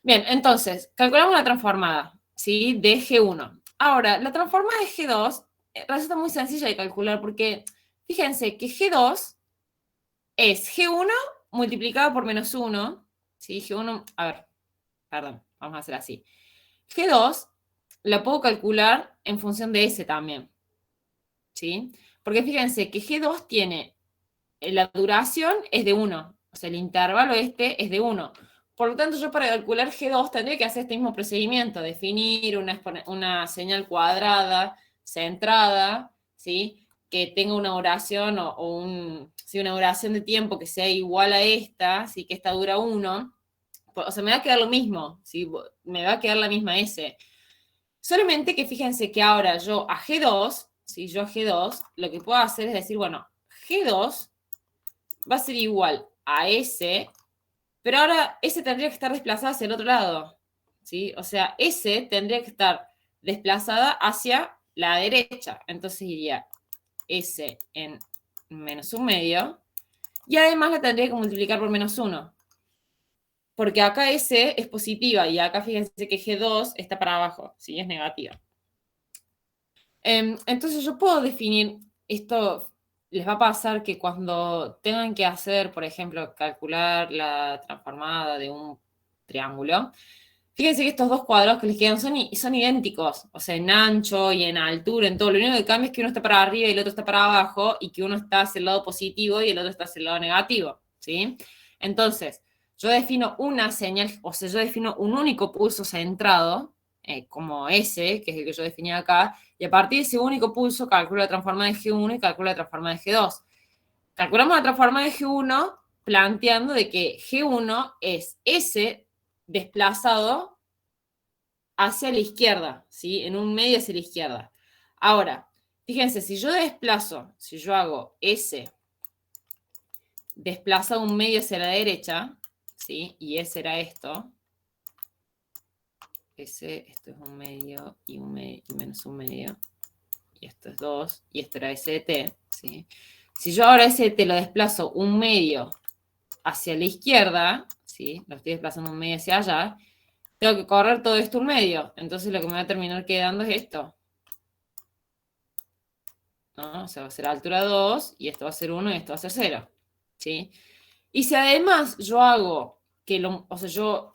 Bien, entonces, calculamos la transformada, ¿sí? De G1. Ahora, la transformada de G2 resulta muy sencilla de calcular porque fíjense que G2 es G1 multiplicado por menos 1, ¿sí? G1, a ver, perdón, vamos a hacer así. G2 la puedo calcular en función de S también, ¿sí? Porque fíjense que G2 tiene, la duración es de 1, o sea, el intervalo este es de 1. Por lo tanto, yo para calcular G2 tendría que hacer este mismo procedimiento, definir una señal cuadrada, centrada, ¿sí? Que tenga una duración una duración de tiempo que sea igual a esta, ¿sí? Que esta dura 1. O sea, me va a quedar lo mismo, ¿sí? Me va a quedar la misma S. Solamente que fíjense que ahora yo a G2, ¿sí? Yo a G2, lo que puedo hacer es decir, bueno, G2 va a ser igual a S, pero ahora S tendría que estar desplazada hacia el otro lado, ¿sí? O sea, S tendría que estar desplazada hacia la derecha. Entonces iría S en menos 1/2, y además la tendría que multiplicar por menos 1. Porque acá S es positiva, y acá fíjense que G2 está para abajo, ¿sí? Es negativa. Entonces yo puedo definir esto. Les va a pasar que cuando tengan que hacer, por ejemplo, calcular la transformada de un triángulo, fíjense que estos dos cuadrados que les quedan son idénticos, o sea, en ancho y en altura, en todo. Lo único que cambia es que uno está para arriba y el otro está para abajo, y que uno está hacia el lado positivo y el otro está hacia el lado negativo, ¿sí? Entonces, yo defino una señal, o sea, yo defino un único pulso centrado, como S, que es el que yo definí acá, y a partir de ese único pulso calculo la transformada de G1 y calculo la transformada de G2. Calculamos la transformada de G1 planteando de que G1 es S desplazado hacia la izquierda, ¿sí? En un medio hacia la izquierda. Ahora, fíjense, si yo hago S desplazado un medio hacia la derecha, ¿sí? Y S era esto. Esto es un medio y menos un medio. Y esto es 2, y esto era ST, ¿sí? Si yo ahora ST lo desplazo un medio hacia la izquierda, ¿sí? Lo estoy desplazando un medio hacia allá, tengo que correr todo esto un medio. Entonces lo que me va a terminar quedando es esto, ¿no? O sea, va a ser altura 2, y esto va a ser 1, y esto va a ser 0, ¿sí? Y si además yo hago yo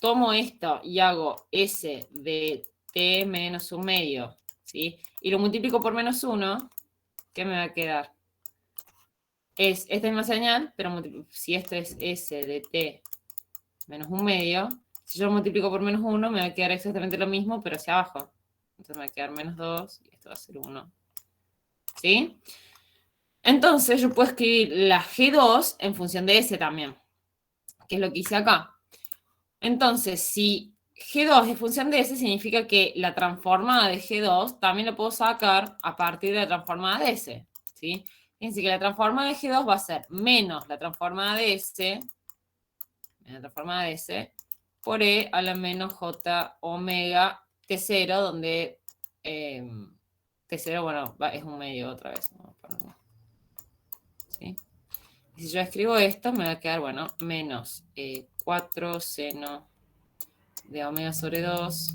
tomo esto y hago S de T menos un medio, ¿sí? Y lo multiplico por menos 1, ¿qué me va a quedar? Es esta misma señal, pero si esto es S de T menos un medio, si yo lo multiplico por menos 1, me va a quedar exactamente lo mismo, pero hacia abajo. Entonces me va a quedar menos 2, y esto va a ser 1. ¿Sí? Entonces yo puedo escribir la G2 en función de S también, que es lo que hice acá. Entonces, si G2 es función de S, significa que la transformada de G2 también lo puedo sacar a partir de la transformada de S, ¿sí? Fíjense que la transformada de G2 va a ser menos la transformada de S, por E a la menos J omega T0, donde T0, bueno, es un medio otra vez. ¿Sí? Y si yo escribo esto, me va a quedar, bueno, menos 4 seno de omega sobre 2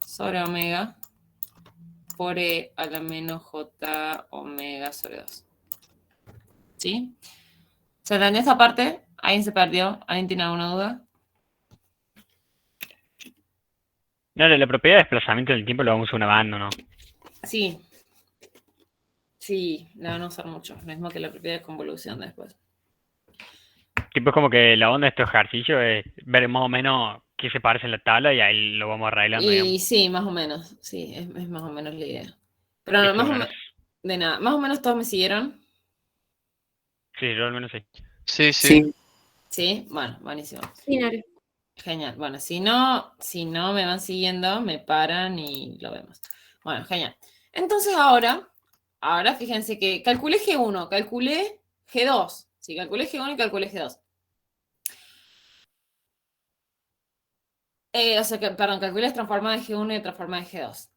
sobre omega por E a la menos J omega sobre 2. ¿Sí? ¿Se entendió esta parte? ¿Alguien se perdió? ¿Alguien tiene alguna duda? No, la propiedad de desplazamiento del tiempo lo vamos a usar una banda, ¿no? Sí. Sí, la van a usar mucho. Lo mismo que la propiedad de convolución después. Tipo, es como que la onda de estos ejercicios es ver más o menos qué se parece en la tabla y ahí lo vamos arreglando, Y digamos. sí, más o menos. Sí, es más o menos la idea. Pero no, Listo, más o bueno, menos. De nada. Más o menos todos me siguieron. sí, yo al menos sí. Sí, sí. Sí, bueno, buenísimo. Sí, Nare. Genial. Bueno, si no me van siguiendo, me paran y lo vemos. Bueno, genial. Entonces ahora Ahora fíjense que calculé G1, calculé G2. Sí, calculé G1 y calculé G2. O sea, perdón, calculé las transformadas de G1 y transformadas de G2.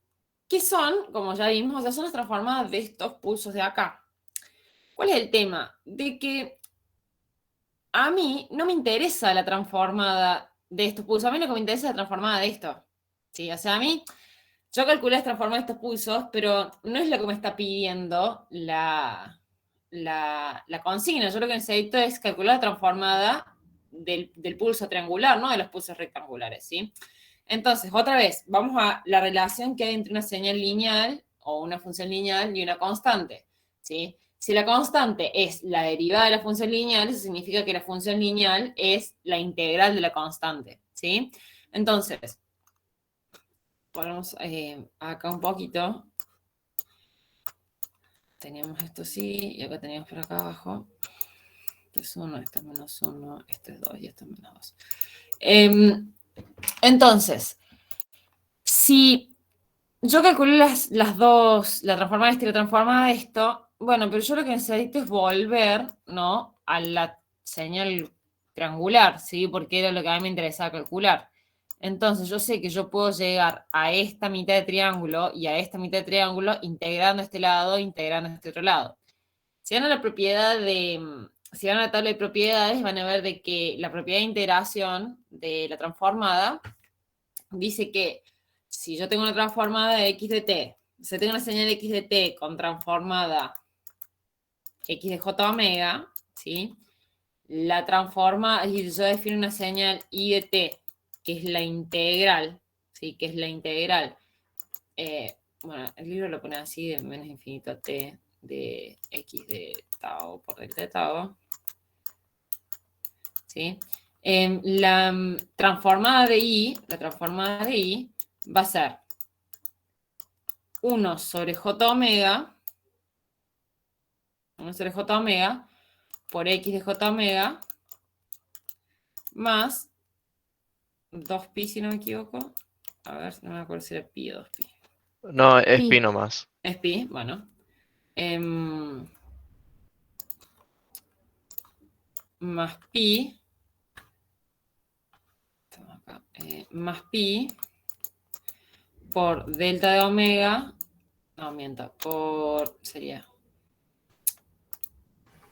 ¿Qué son? Como ya vimos, o sea, son las transformadas de estos pulsos de acá. ¿Cuál es el tema? De que a mí no me interesa la transformada de estos pulsos, a mí lo que me interesa es la transformada de esto. Sí, o sea, a mí, yo calculé las transformadas de estos pulsos, pero no es lo que me está pidiendo la consigna. Yo lo que necesito es calcular la transformada del pulso triangular, no de los pulsos rectangulares, ¿sí? Entonces, otra vez, vamos a la relación que hay entre una señal lineal o una función lineal y una constante, ¿sí? Si la constante es la derivada de la función lineal, eso significa que la función lineal es la integral de la constante, ¿sí? Entonces, ponemos acá un poquito. Teníamos esto así, y acá teníamos por acá abajo. Esto es 1, esto es menos 1, esto es 2 y esto es menos 2. Entonces, si yo calculé las dos, la transformada de esto y la transformada de esto, bueno, pero yo lo que necesito es volver, ¿no? A la señal triangular, ¿sí? Porque era lo que a mí me interesaba calcular. Entonces, yo sé que yo puedo llegar a esta mitad de triángulo y a esta mitad de triángulo integrando este lado, integrando este otro lado. Si van a la propiedad si van a la tabla de propiedades, van a ver de que la propiedad de integración de la transformada dice que si yo tengo una transformada de x de t, si tengo una señal x de t con transformada x de j omega, ¿sí? La transforma, es decir, yo defino una señal y de t, que es la integral, ¿sí? Que es la integral. Bueno, el libro lo pone así, de menos infinito a t de x de tau por delta de tau. ¿Sí? La transformada de i va a ser 1 sobre j omega, 1 sobre j omega por x de j omega más 2pi, si no me equivoco. A ver, no me acuerdo si era pi o 2pi. No, es Pi. pi nomás. Es pi, bueno. Más pi. Acá, más pi por delta de omega. No, miento. Sería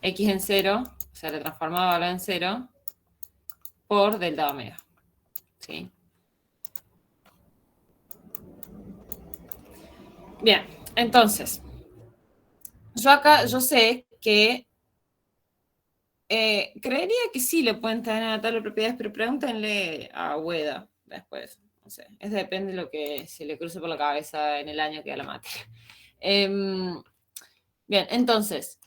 x en 0, o sea, la transformada valor en 0, por delta de omega. ¿Sí? Bien, entonces, yo sé que creería que sí le pueden tener a tabla de propiedades, pero pregúntenle a Ueda después. No sé, eso depende de lo que se le cruce por la cabeza en el año que da la materia. Bien, entonces,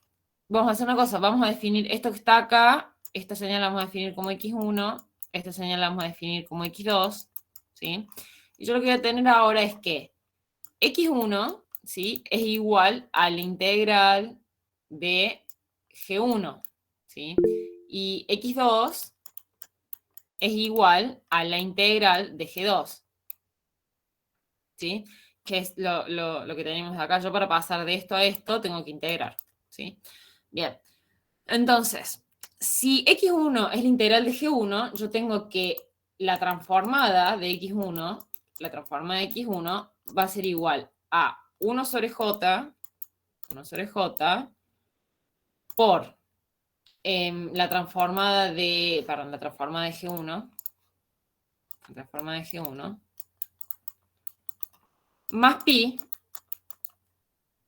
vamos a hacer una cosa, vamos a definir esto que está acá, esta señal la vamos a definir como x1, esta señal la vamos a definir como x2, ¿sí? Y yo lo que voy a tener ahora es que x1, ¿sí? Es igual a la integral de g1, ¿sí? Y x2 es igual a la integral de g2, ¿sí? Que es lo que tenemos acá. Yo para pasar de esto a esto tengo que integrar, ¿sí? Bien, entonces, si x1 es la integral de g1, yo tengo que la transformada de x1, la transformada de x1 va a ser igual a 1 sobre j por la transformada de, perdón, la transformada de g1, más pi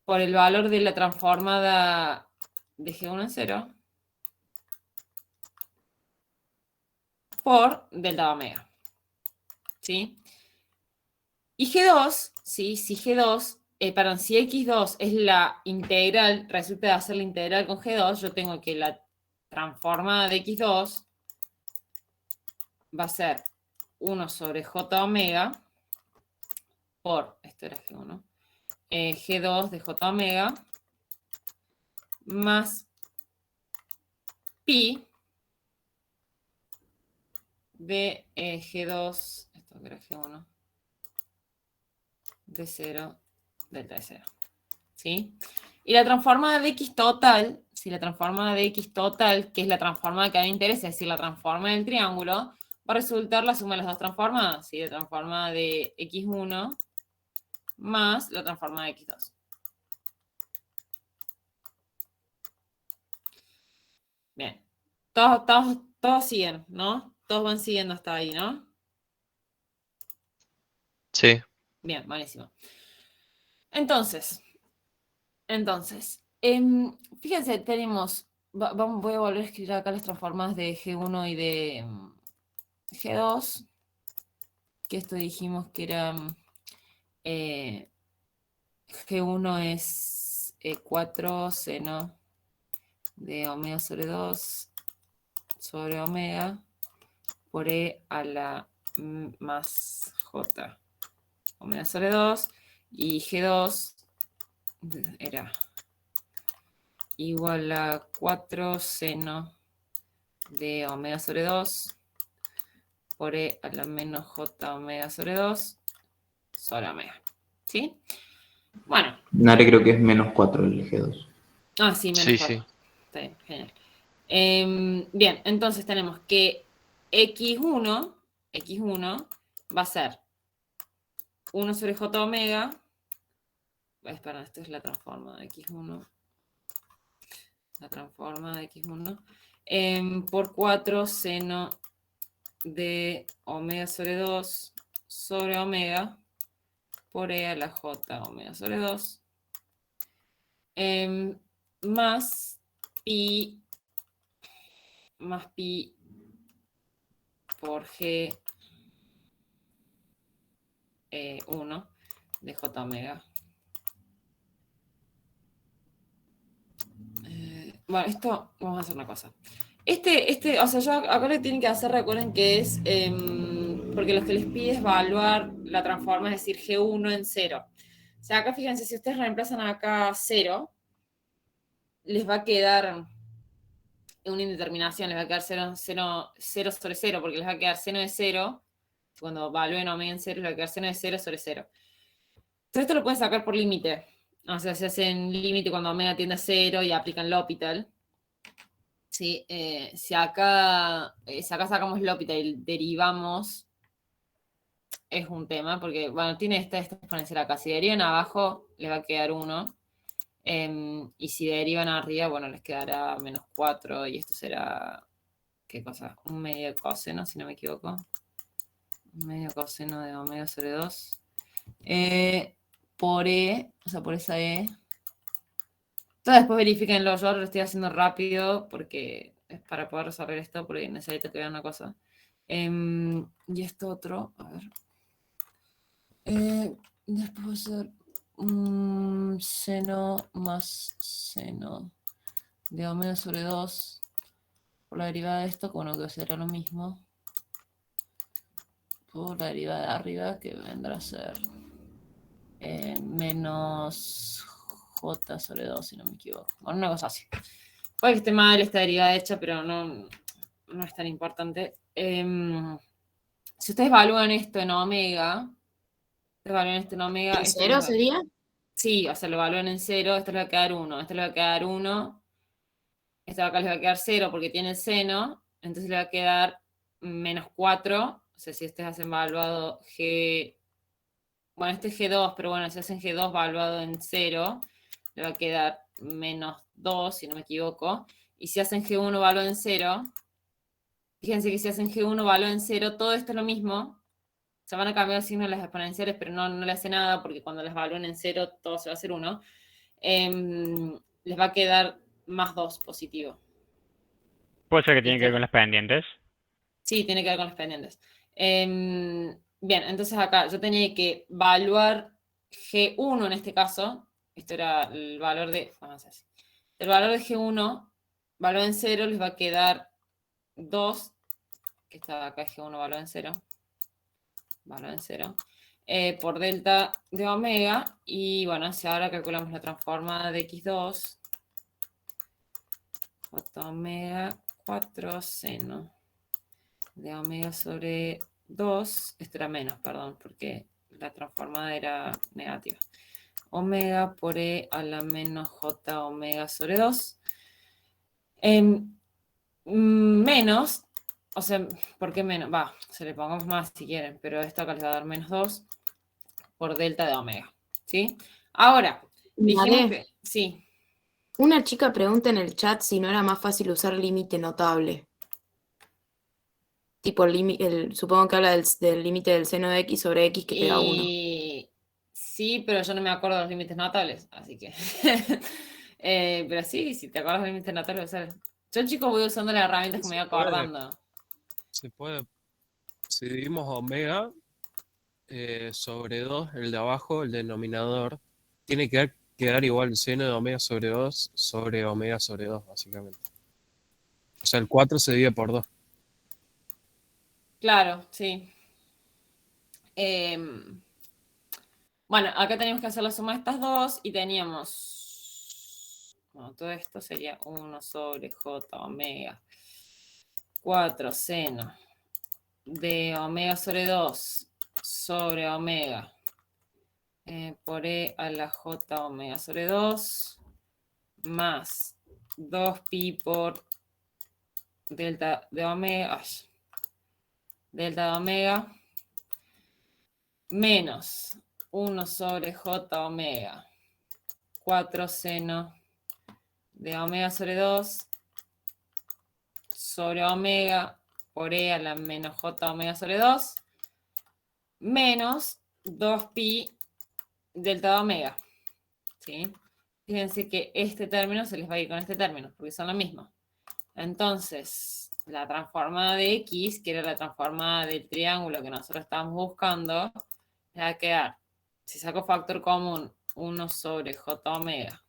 por el valor de la transformada de g1 en 0 por delta de omega. ¿Sí? Y G2, ¿sí? Si G2, perdón, si X2 es la integral, resulta de hacer la integral con G2, yo tengo que la transformada de X2 va a ser 1 sobre J omega por, esto era G1, G2 de J omega más pi de G2, esto era G1, de 0, delta de 0. ¿Sí? Y la transformada de x total, si la transformada de x total, que es la transformada que a mí me interesa, es decir, la transformada del triángulo, va a resultar la suma de las dos transformadas, ¿sí? La transformada de x1 más la transformada de x2. Bien. Todos siguen, ¿no? Todos van siguiendo hasta ahí, ¿no? Sí. Bien, buenísimo. Entonces, fíjense, tenemos, voy a volver a escribir acá las transformadas de G1 y de G2, que esto dijimos que era, G1 es 4 seno de omega sobre 2 sobre omega por E a la más J omega sobre 2, y G2 era igual a 4 seno de omega sobre 2 por E a la menos J omega sobre 2 sobre omega. ¿Sí? Bueno. Nare creo que es menos 4 el G2. Ah, sí, menos Sí, 4. sí. Está bien, genial. Bien, entonces tenemos que x1 va a ser 1 sobre j omega. Espera, esto es la transforma de x1. La transforma de x1 por 4 seno de omega sobre 2 sobre omega por e a la j omega sobre 2 más pi por g 1 de j omega. Bueno, esto, vamos a hacer una cosa. O sea, yo acá lo que tienen que hacer, recuerden que es, porque lo que les pide es evaluar la transforma, es decir, G1 en 0. O sea, acá fíjense, si ustedes reemplazan acá 0, les va a quedar una indeterminación, les va a quedar 0 sobre 0, porque les va a quedar seno de 0, cuando evalúen omega en 0, les va a quedar seno de 0 sobre 0. Entonces esto lo pueden sacar por límite. O sea, se hacen límite cuando omega tiende a 0 y aplican L'Hopital. ¿Sí? Si acá sacamos L'Hopital y derivamos, es un tema, porque, bueno, tiene esta exponencial acá. Si derivan abajo, les va a quedar 1. Y si derivan arriba, bueno, les quedará menos 4. Y esto será, ¿qué cosa? Un medio coseno, si no me equivoco. Un medio coseno de omega sobre 2. Por E, o sea, por esa E. Entonces después verifíquenlo, yo lo estoy haciendo rápido porque es para poder resolver esto, porque necesito que vean una cosa. Y esto otro, a ver. Después va a ser seno más seno de omega sobre 2 por la derivada de esto, bueno, que será lo mismo. Por la derivada de arriba, que vendrá a ser menos j sobre 2, si no me equivoco. Bueno, una cosa así. Puede que esté mal esta derivada hecha, pero no es tan importante. Si ustedes evalúan esto en omega, ¿En 0 sería? Sí, o sea, lo evalúan en 0, esto le va a quedar 1, esto le va a quedar 1, esto acá les va a quedar 0 porque tiene el seno, entonces le va a quedar menos 4, o sea, si ustedes hacen evaluado G, bueno, este es G2, pero bueno, si hacen G2 evaluado en 0, le va a quedar menos 2, si no me equivoco, y si hacen G1 evaluado en 0, fíjense que si hacen G1 evaluado en 0, todo esto es lo mismo. Se van a cambiar el signo de las exponenciales, pero no le hace nada porque cuando las evalúen en 0, todo se va a hacer 1. Les va a quedar más 2 positivo. ¿Puede ser que tiene que ver con las pendientes? Sí, tiene que ver con los pendientes. Bien, entonces acá yo tenía que evaluar G1 en este caso. Esto era el valor de... Vamos a hacer así. El valor de G1, valor en 0, les va a quedar 2, que está acá G1 valor en 0. Valor en 0. Por delta de omega. Y bueno, si ahora calculamos la transformada de x2, j omega 4 seno de omega sobre 2, esto era menos, perdón, porque la transformada era negativa. omega por e a la menos j omega sobre 2. Menos, o sea, ¿por qué menos? Va, se le pongamos más si quieren, pero esto acá les va a dar menos 2 por delta de omega, ¿sí? Ahora, dijimos Mare, que, sí, una chica pregunta en el chat si no era más fácil usar límite notable. Tipo, supongo que habla del límite del seno de x sobre x que te da 1. y sí, pero yo no me acuerdo de los límites notables, así que... pero sí, si te acuerdas de los límites notables, ¿sabes? Yo, chicos, voy usando las herramientas que me voy acordando. Se puede. Si dividimos omega sobre 2, el de abajo, el denominador, tiene que quedar igual el seno de omega sobre 2 sobre omega sobre 2, básicamente. O sea, el 4 se divide por 2. Claro, sí. Bueno, acá tenemos que hacer la suma de estas dos y teníamos... Bueno, todo esto sería 1 sobre j omega 4 seno de omega sobre 2 sobre omega por e a la j omega sobre 2 más 2pi por delta de omega, delta de omega menos 1 sobre j omega 4 seno de omega sobre 2 sobre omega por e a la menos j omega sobre 2 menos 2pi delta de omega. ¿Sí? Fíjense que este término se les va a ir con este término, porque son lo mismo. Entonces, la transformada de x, que era la transformada del triángulo que nosotros estábamos buscando, le va a quedar, si saco factor común, 1 sobre j omega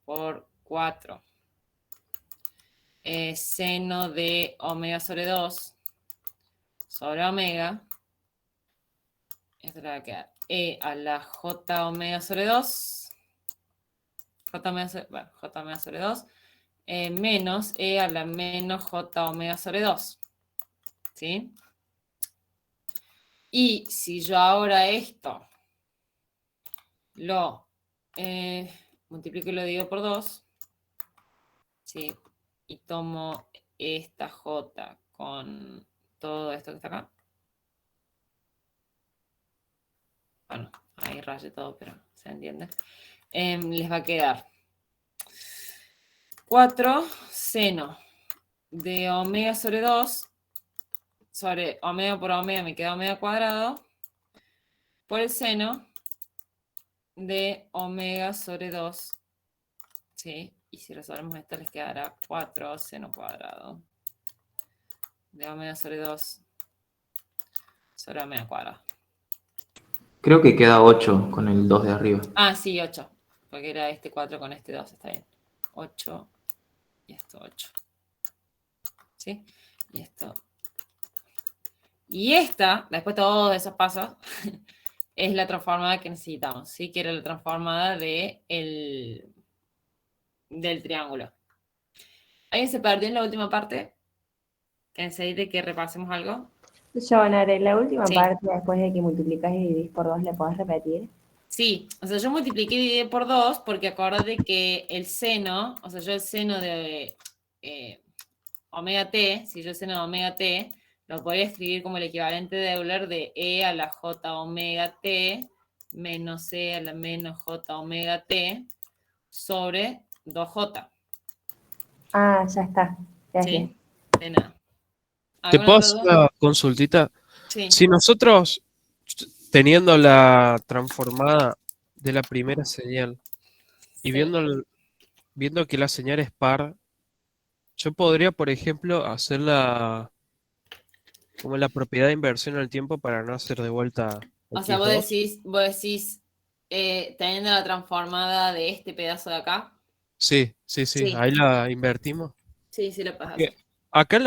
por 4 seno de omega sobre 2 sobre omega, esto le va a quedar e a la j omega sobre 2, j omega sobre 2, menos e a la menos j omega sobre 2, ¿sí? Y si yo ahora esto lo multiplico y lo divido por 2, ¿sí? Y tomo esta j con todo esto que está acá. Bueno, ahí rayé todo, pero se entiende. Les va a quedar 4 seno de omega sobre 2 sobre omega por omega me queda omega cuadrado por el seno de omega sobre 2, ¿sí? Y si resolvemos esto les quedará 4 seno cuadrado de omega sobre 2 sobre omega cuadrado. Creo que queda 8 con el 2 de arriba. Ah, sí, 8, porque era este 4 con este 2, está bien. 8 y esto 8. ¿Sí? Y esto. Y esta, después de todos esos pasos, es la transformada que necesitamos, ¿sí? Que era la transformada del triángulo. ¿Alguien se perdió en la última parte? ¿Que necesite que repasemos algo? Jonare, la última Sí. parte, después de que multiplicas y dividís por 2, ¿le podés repetir? Sí, o sea, yo multipliqué y dividí por 2 porque acordate que el seno, o sea, yo el seno de omega t, si yo el seno de omega t, lo podría escribir como el equivalente de Euler de e a la j omega t menos e a la menos j omega t sobre 2j. Ah, ya está. Gracias. ¿Sí? De nada. ¿Te ¿Alguna puedo otra hacer duda? una consultita? Sí. Si nosotros, teniendo la transformada de la primera señal y Sí. viendo que la señal es par, yo podría, por ejemplo, hacer como la propiedad de inversión al tiempo para no hacer de vuelta O sea, x2. vos decís teniendo la transformada de este pedazo de acá. Sí, Sí. ahí la invertimos. Sí, sí lo puedes Porque hacer. acá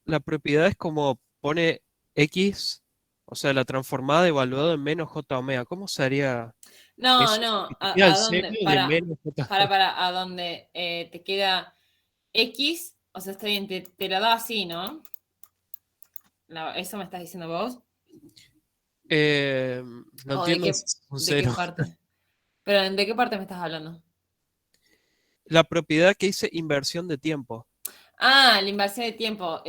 la propiedad es como pone x, o sea, la transformada evaluado en menos j omega. ¿Cómo sería No, eso? no, Que te queda el ¿a seno dónde? de menos j. A dónde te queda X, o sea, está bien, te la da así, ¿no? ¿Eso me estás diciendo vos? No ¿O de entiendo qué, si es un de qué cero. parte? ¿Pero de qué parte me estás hablando? La propiedad que dice inversión de tiempo. Ah, la inversión de tiempo.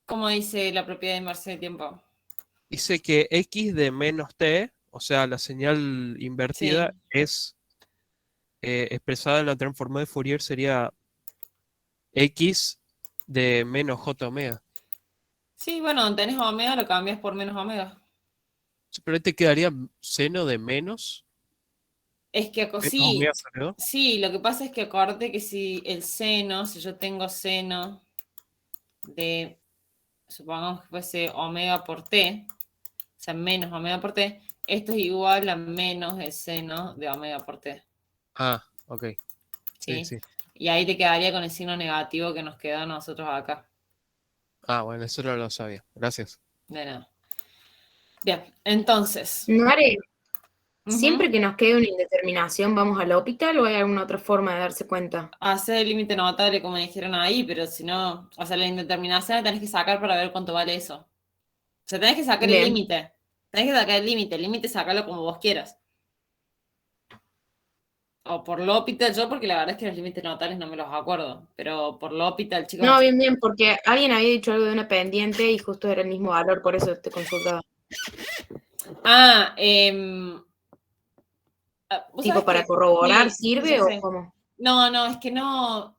¿Cómo dice la propiedad de inversión de tiempo? Dice que x de menos t, o sea, la señal invertida, Sí. es expresada en la transformada de Fourier sería x de menos j omega. Sí, bueno, tenés omega, lo cambias por menos omega. Pero ahí te quedaría seno de menos, Es que menos omega sí, sobre 2. sí, lo que pasa es que acordate que si el seno, si yo tengo seno de, supongamos que fuese omega por t, o sea, menos omega por t, esto es igual a menos el seno de omega por t, Ah, ok. Sí, ¿sí? sí. Y ahí te quedaría con el signo negativo que nos queda a nosotros acá. Ah, bueno, eso no lo sabía. Gracias. De nada. Bien, entonces, Nare, siempre ujú, que nos quede una indeterminación, ¿vamos al hospital o hay alguna otra forma de darse cuenta? hacer el límite notable como dijeron ahí, pero si no, o sea, la indeterminación la tenés que sacar para ver cuánto vale eso. O sea, tenés que sacar el Bien. límite. Tenés que sacar el límite sacarlo como vos quieras. O por L'Hopital, yo porque la verdad es que los límites notales no me los acuerdo, pero por L'Hopital, No, chicos. bien, bien, porque alguien había dicho algo de una pendiente y justo era el mismo valor, por eso te consultaba. Ah, vos Tipo, sabés para que, corroborar, sí, sí, ya ¿sirve o sé. cómo? No, no, es que no,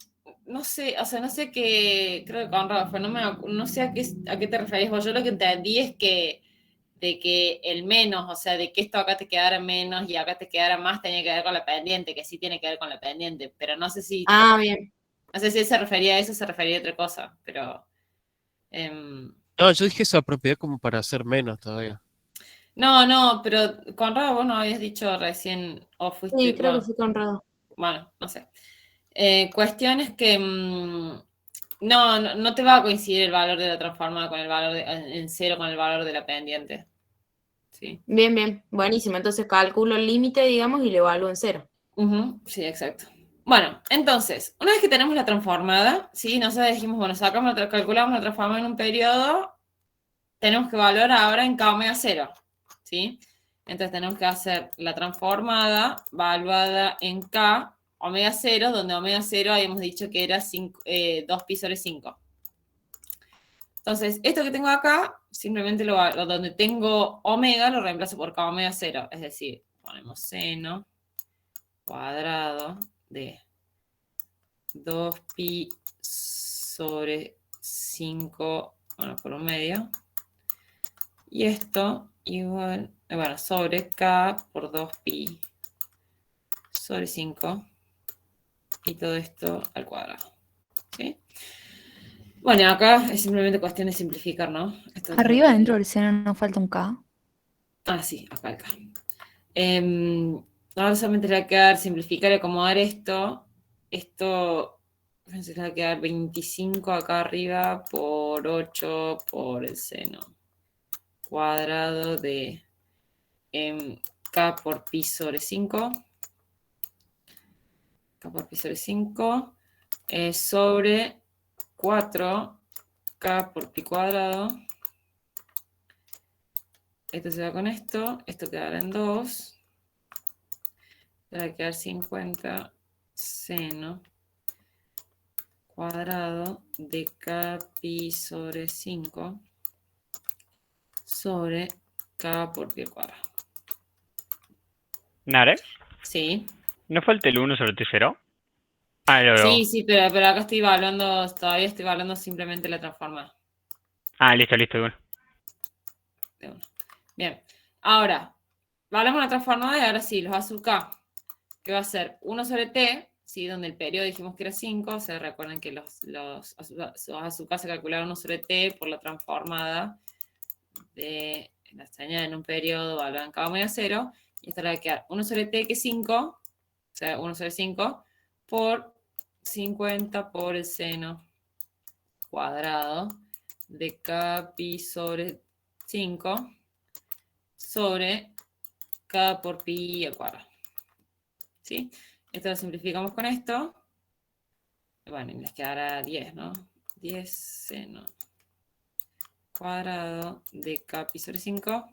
no sé, o sea, no sé qué, creo que con Rafa, no sé a qué te referís vos. Yo lo que entendí es que, de que el menos, o sea, de que esto acá te quedara menos y acá te quedara más, tenía que ver con la pendiente, que sí tiene que ver con la pendiente, pero Ah, bien. no sé si él se refería a eso o se refería a otra cosa, pero... em, No, yo dije esa propiedad como para hacer menos todavía. no, no, pero Conrado, vos no habías dicho recién, o fuiste, Sí, creo que bueno, fue Conrado. bueno, no sé. Cuestión es que no te va a coincidir el valor de la transformada con el valor en cero con el valor de la pendiente. Sí. Bien, bien. Buenísimo. Entonces calculo el límite, digamos, y lo evalúo en cero. Ujú, sí, exacto. Bueno, entonces, una vez que tenemos la transformada, ¿sí? Nosotros dijimos, bueno, calculamos la transformada en un periodo, tenemos que evaluar ahora en K omega cero, ¿sí? Entonces tenemos que hacer la transformada valuada en K omega cero, donde omega cero habíamos dicho que era 2 pi sobre 5. Entonces, esto que tengo acá, simplemente donde tengo omega, lo reemplazo por K omega cero. Es decir, ponemos seno cuadrado de 2 pi sobre 5, bueno, por un medio. Y esto igual, bueno, sobre K por 2 pi sobre 5. Y todo esto al cuadrado. ¿Sí? Bueno, acá es simplemente cuestión de simplificar, ¿no? Esto es lo Arriba que... dentro del seno no falta un K. Ah, sí, acá. Ahora solamente le va a quedar simplificar y acomodar esto. Esto se le va a quedar 25 acá arriba por 8 por el seno cuadrado de K por pi sobre 5. K por pi sobre 5 sobre 4K por pi cuadrado. Esto se va con esto quedará en 2. Va a quedar 50 seno cuadrado de K pi sobre 5 sobre K por pi al cuadrado. Nare, Sí, ¿no falta el 1 sobre T0? Ah, lo veo. sí, pero acá todavía estoy evaluando simplemente la transformada Ah, listo, listo, bueno. de 1. Bien, ahora, valoramos la transformada y ahora sí, los A sub K, que va a ser 1 sobre T, ¿sí? Donde el periodo dijimos que era 5, o sea, recuerden que los A sub K se calcularon 1 sobre T por la transformada de la señal en un periodo valorada en K omega 0, y esto le va a quedar 1 sobre T, que es 5, o sea, 1 sobre 5, por 50 por el seno cuadrado de K pi sobre 5 sobre K por pi al cuadrado. ¿Sí? Esto lo simplificamos con esto. Bueno, y les quedará 10, ¿no? 10 seno cuadrado de K pi sobre 5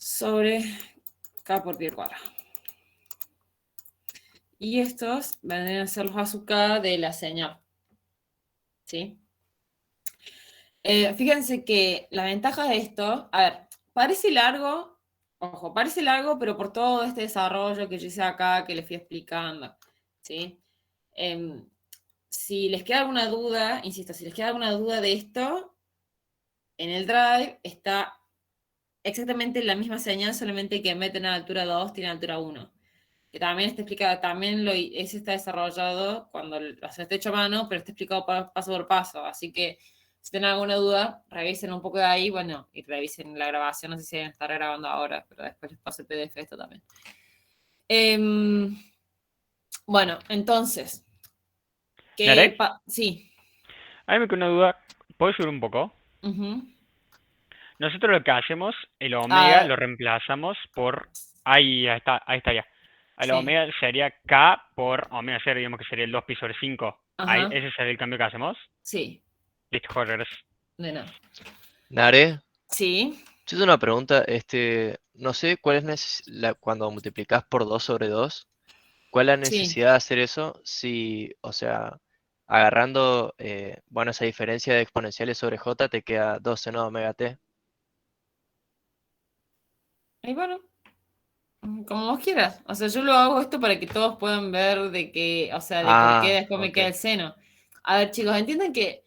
sobre K por pi al cuadrado. Y estos vendrían a ser los a sub K de la señal. ¿Sí? Fíjense que la ventaja de esto, a ver, parece largo, ojo, parece largo, pero por todo este desarrollo que yo hice acá, que les fui explicando, ¿sí? Si les queda alguna duda, insisto, si les queda alguna duda de esto, en el drive está exactamente la misma señal, solamente que en vez de tener altura 2, tiene altura 1. Que también está explicado, ese está desarrollado cuando está hecho a mano, pero está explicado paso por paso. Así que si tienen alguna duda, revisen un poco de ahí, bueno, y revisen la grabación, no sé si deben estar grabando ahora, pero después les paso el PDF esto también. Bueno, entonces, ¿Nare? sí. A mí me queda una duda. ¿Puedo subir un poco? Ujú. Nosotros lo que hacemos, el omega Ah, lo reemplazamos por... Ahí está ya. El sí. omega sería K por omega 0, digamos que sería el 2 pi sobre 5. Ahí, Ajá, ese sería el cambio que hacemos. sí, Listo, Jorge, gracias. de nada. Nare, Sí, yo tengo una pregunta, no sé cuál es cuando multiplicas por 2 sobre 2, ¿cuál es la sí. necesidad de hacer eso? Si, o sea, agarrando, bueno, esa diferencia de exponenciales sobre j te queda 2 seno de omega t. Y bueno, como vos quieras. O sea, yo lo hago esto para que todos puedan ver de que, o sea, de por qué Ah, después me ok. queda el seno. A ver, chicos, entienden que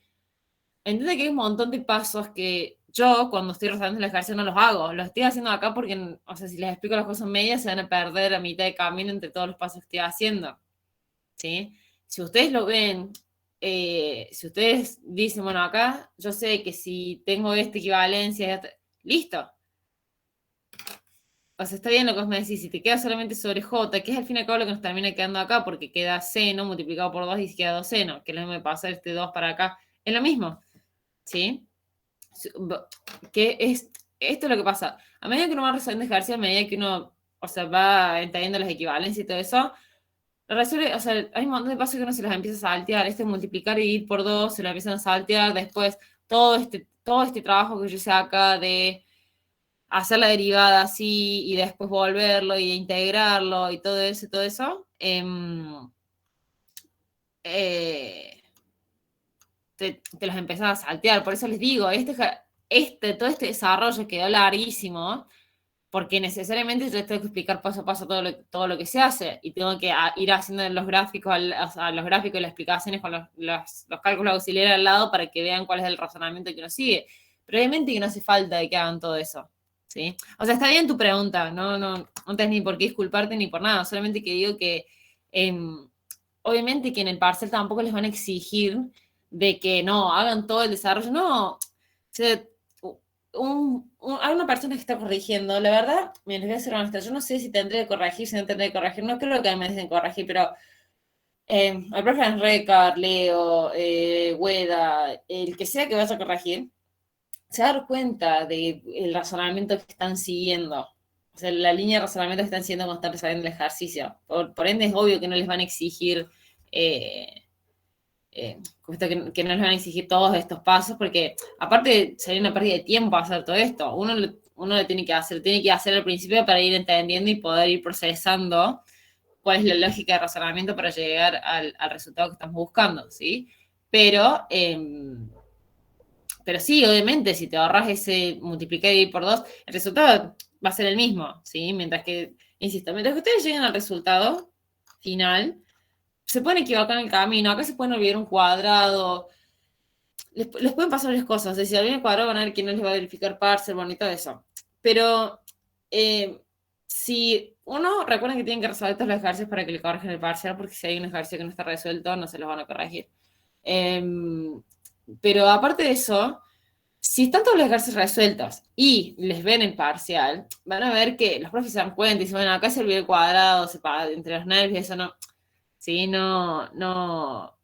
hay un montón de pasos que yo, cuando estoy resolviendo el ejercicio, no los hago. Los estoy haciendo acá porque, o sea, si les explico las cosas medias, se van a perder a mitad de camino entre todos los pasos que estoy haciendo. ¿Sí? Si ustedes lo ven, si ustedes dicen, bueno, acá yo sé que si tengo esta equivalencia, listo. O sea, está bien lo que vos me decís, si te queda solamente sobre J, que es al fin y al cabo lo que nos termina quedando acá, porque queda seno multiplicado por 2 y queda 2 seno, que es lo mismo de pasar este 2 para acá, es lo mismo, ¿sí? Que es, esto es lo que pasa. A medida que uno va resolviendo ejercicios, a medida que uno, o sea, va entendiendo las equivalencias y todo eso, resuelve, o sea, hay un montón de pasos que uno se los empieza a saltear, multiplicar y dividir por 2, se lo empiezan a saltear, después todo este trabajo que yo hice acá de hacer la derivada así y después volverlo y integrarlo y todo eso, te los empezás a saltear. Por eso les digo, todo este desarrollo quedó larguísimo, porque necesariamente yo tengo que explicar paso a paso todo lo que se hace y tengo que ir haciendo los gráficos, los gráficos y las explicaciones con los cálculos auxiliares al lado para que vean cuál es el razonamiento que uno sigue. Pero obviamente que no hace falta de que hagan todo eso. ¿Sí? O sea, está bien tu pregunta, no tienes ni por qué disculparte ni por nada, solamente que digo que obviamente que en el parcial tampoco les van a exigir de que no, hagan todo el desarrollo, no, o sea, hay una persona que está corrigiendo, la verdad, me les voy a ser honesta, yo no sé si tendré que corregir, si no tendré que corregir, no creo que me dicen corregir, pero el profe Enreca, Leo, Hueda, el que sea que vaya a corregir, se va a dar cuenta del razonamiento que están siguiendo. O sea, la línea de razonamiento que están siguiendo cuando están resolviendo el ejercicio. Por ende, es obvio que no les van a exigir que no les van a exigir todos estos pasos, porque aparte sería una pérdida de tiempo hacer todo esto. Uno lo tiene que hacer al principio para ir entendiendo y poder ir procesando cuál es la lógica de razonamiento para llegar al resultado que estamos buscando, ¿sí? Pero sí, obviamente, si te ahorras ese multiplicar y dividir por 2, el resultado va a ser el mismo, ¿sí? Mientras que, insisto, mientras que ustedes lleguen al resultado final, se pueden equivocar en el camino, acá se pueden olvidar un cuadrado, les pueden pasar varias cosas, es decir, si olvidan el cuadrado van a ver quién no les va a verificar parcial, bonito eso. Pero si uno, recuerden que tienen que resolver todos los ejercicios para que le corrijan el parcial, porque si hay un ejercicio que no está resuelto, no se los van a corregir. Pero aparte de eso, si están todos los ejercicios resueltos y les ven el parcial, van a ver que los profes se dan cuenta y dicen, bueno, acá se olvidó el cuadrado, entre los nervios, eso no. Sí, no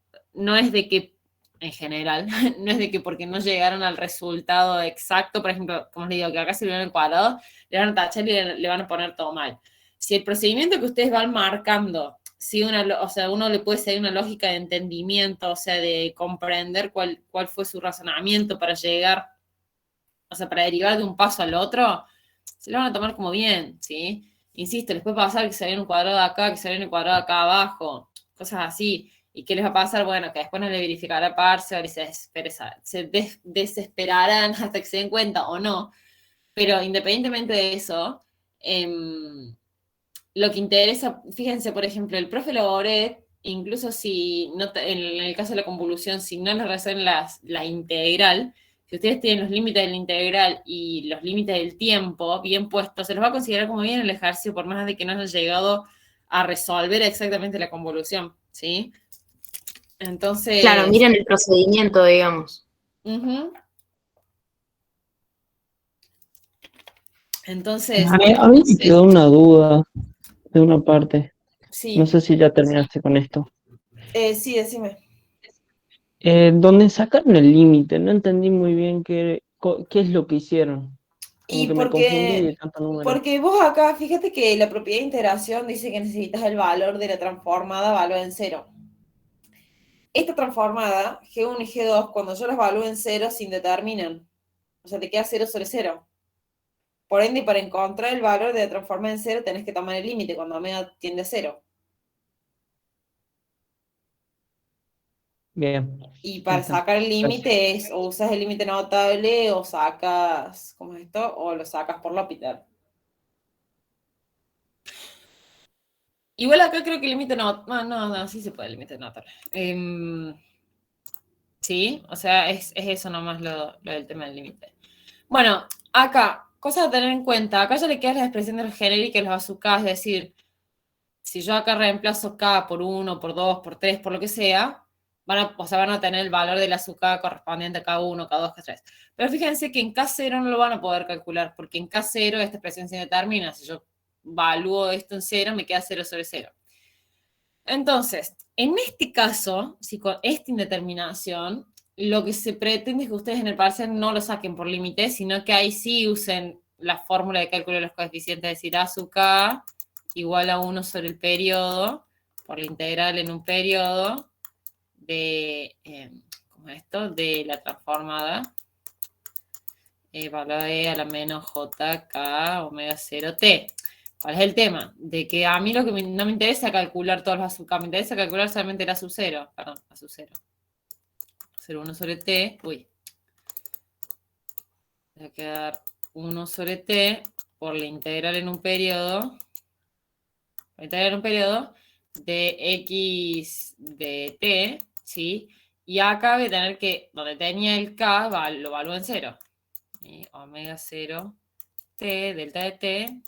es de que, en general, no es de que porque no llegaron al resultado exacto, por ejemplo, como les digo, que acá se olvidó el cuadrado, le van a tachar y le van a poner todo mal. Si el procedimiento que ustedes van marcando, si o sea, uno le puede seguir una lógica de entendimiento, o sea, de comprender cuál fue su razonamiento para llegar, o sea, para derivar de un paso al otro, se lo van a tomar como bien, ¿sí? Insisto, les puede pasar que se den un cuadrado de acá, que se den un cuadrado de acá abajo, cosas así. ¿Y qué les va a pasar? Bueno, que después no le verificará parcial y se desesperarán hasta que se den cuenta o no. Pero independientemente de eso, lo que interesa, fíjense, por ejemplo, el profe Loboret, incluso si no, en el caso de la convolución, si no les resuelven la integral, si ustedes tienen los límites de la integral y los límites del tiempo bien puestos, se los va a considerar como bien el ejercicio, por más de que no hayan llegado a resolver exactamente la convolución, ¿sí? Entonces... Claro, miren el procedimiento, digamos. Uh-huh. Entonces... A mí me quedó una duda de una parte. Sí. No sé si ya terminaste con esto. Sí, decime. Donde sacaron el límite, no entendí muy bien qué es lo que hicieron. Como Y que me confundí de tanto número. porque vos acá, fíjate que la propiedad de integración dice que necesitas el valor de la transformada valor en cero. Esta transformada, G1 y G2, cuando yo las valúo en cero, se indeterminan. O sea, te queda 0 sobre 0. Por ende, para encontrar el valor de la transformada en cero, tenés que tomar el límite cuando omega tiende a 0. Bien. Y para sacar el límite es, o usas el límite notable, o sacas, ¿cómo es esto? O lo sacas por L'Hopital. Igual acá creo que el límite no, sí se puede el límite notable. Sí, o sea, es eso nomás lo del tema del límite. Bueno, acá, cosas a tener en cuenta. Acá ya le queda la expresión de los genéricos, los bazookas, es decir, si yo acá reemplazo K por 1, por 2, por 3, por lo que sea, van a tener el valor del azúcar correspondiente a K1, K2, K3. Pero fíjense que en K0 no lo van a poder calcular, porque en K0 esta expresión se determina. Si yo valúo esto en 0, me queda 0 sobre 0. Entonces, en este caso, si con esta indeterminación, lo que se pretende es que ustedes en el parcial no lo saquen por límite, sino que ahí sí usen la fórmula de cálculo de los coeficientes, es decir, A sub K igual a 1 sobre el periodo, por la integral en un periodo de, ¿cómo es esto? De la transformada valor de a la menos JK omega 0T. ¿Cuál es el tema? De que a mí lo que no me interesa calcular todos los azúcares, me interesa calcular solamente la sub 0, perdón, la sub 0. 0,1 sobre T, uy. Va a quedar 1 sobre T por la integral en un periodo, de X de T, ¿sí? Y acá voy a tener que, donde tenía el K, lo evalúo en 0. Omega 0 T, delta de T.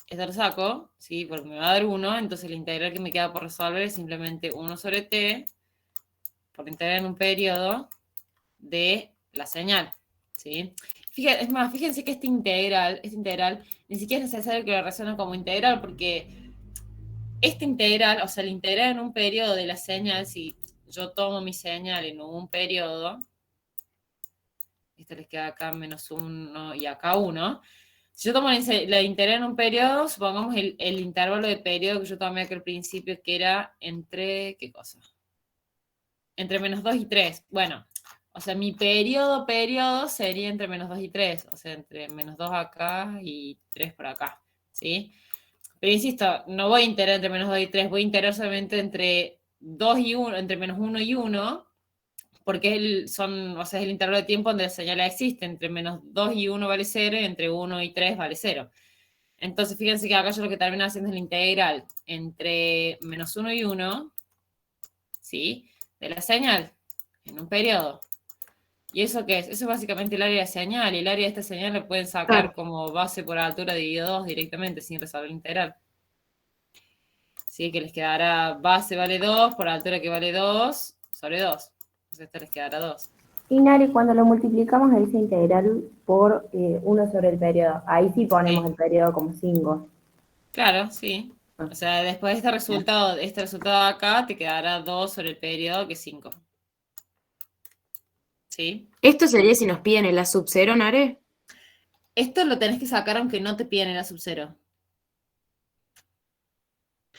Esto lo saco, ¿sí? Porque me va a dar 1, entonces la integral que me queda por resolver es simplemente 1 sobre T por integral en un periodo de la señal, ¿sí? Es más, fíjense que esta integral ni siquiera es necesario que lo resuelvan como integral, porque esta integral, o sea, la integral en un periodo de la señal, si yo tomo mi señal en un periodo, esto les queda acá menos 1 y acá 1, si yo tomo la integral en un periodo, supongamos el intervalo de periodo que yo tomé aquí al principio, que era entre, ¿qué cosa? Entre menos 2 y 3. Bueno, o sea, mi periodo sería entre menos 2 y 3. O sea, entre menos 2 acá y 3 por acá, ¿sí? Pero insisto, no voy a integrar entre menos 2 y 3, voy a integrar solamente entre 2 y 1, entre menos 1 y 1, porque es el intervalo de tiempo donde la señal existe. Entre menos 2 y 1 vale 0, y entre 1 y 3 vale 0. Entonces, fíjense que acá yo lo que termino haciendo es la integral entre menos 1 y 1, ¿sí? De la señal en un periodo. ¿Y eso qué es? Eso es básicamente el área de señal, y el área de esta señal lo pueden sacar como base por altura dividido 2 directamente, sin resolver la integral. ¿Sí? Que les quedará base vale 2 por altura que vale 2 sobre 2. Entonces esto les quedará 2. Y Nari, cuando lo multiplicamos a esa integral por 1 sobre el periodo, ahí sí ponemos el periodo como 5. Claro, sí. O sea, después de este resultado de acá, te quedará 2 sobre el periodo, que es 5. ¿Sí? ¿Esto sería si nos piden el A sub 0, Nare? Esto lo tenés que sacar aunque no te piden el A sub 0.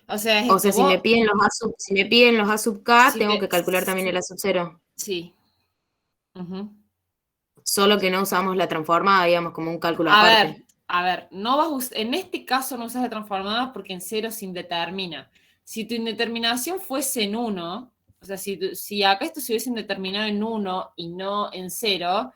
O sea, es si me piden los A sub K, tengo que calcular también el A sub 0. Sí. Solo que no usamos la transformada, digamos, como un cálculo A aparte. ver, a ver, no vas en este caso no usas la transformada porque en cero se indetermina. Si tu indeterminación fuese en 1, o sea, si acá esto se hubiese indeterminado en 1 y no en 0,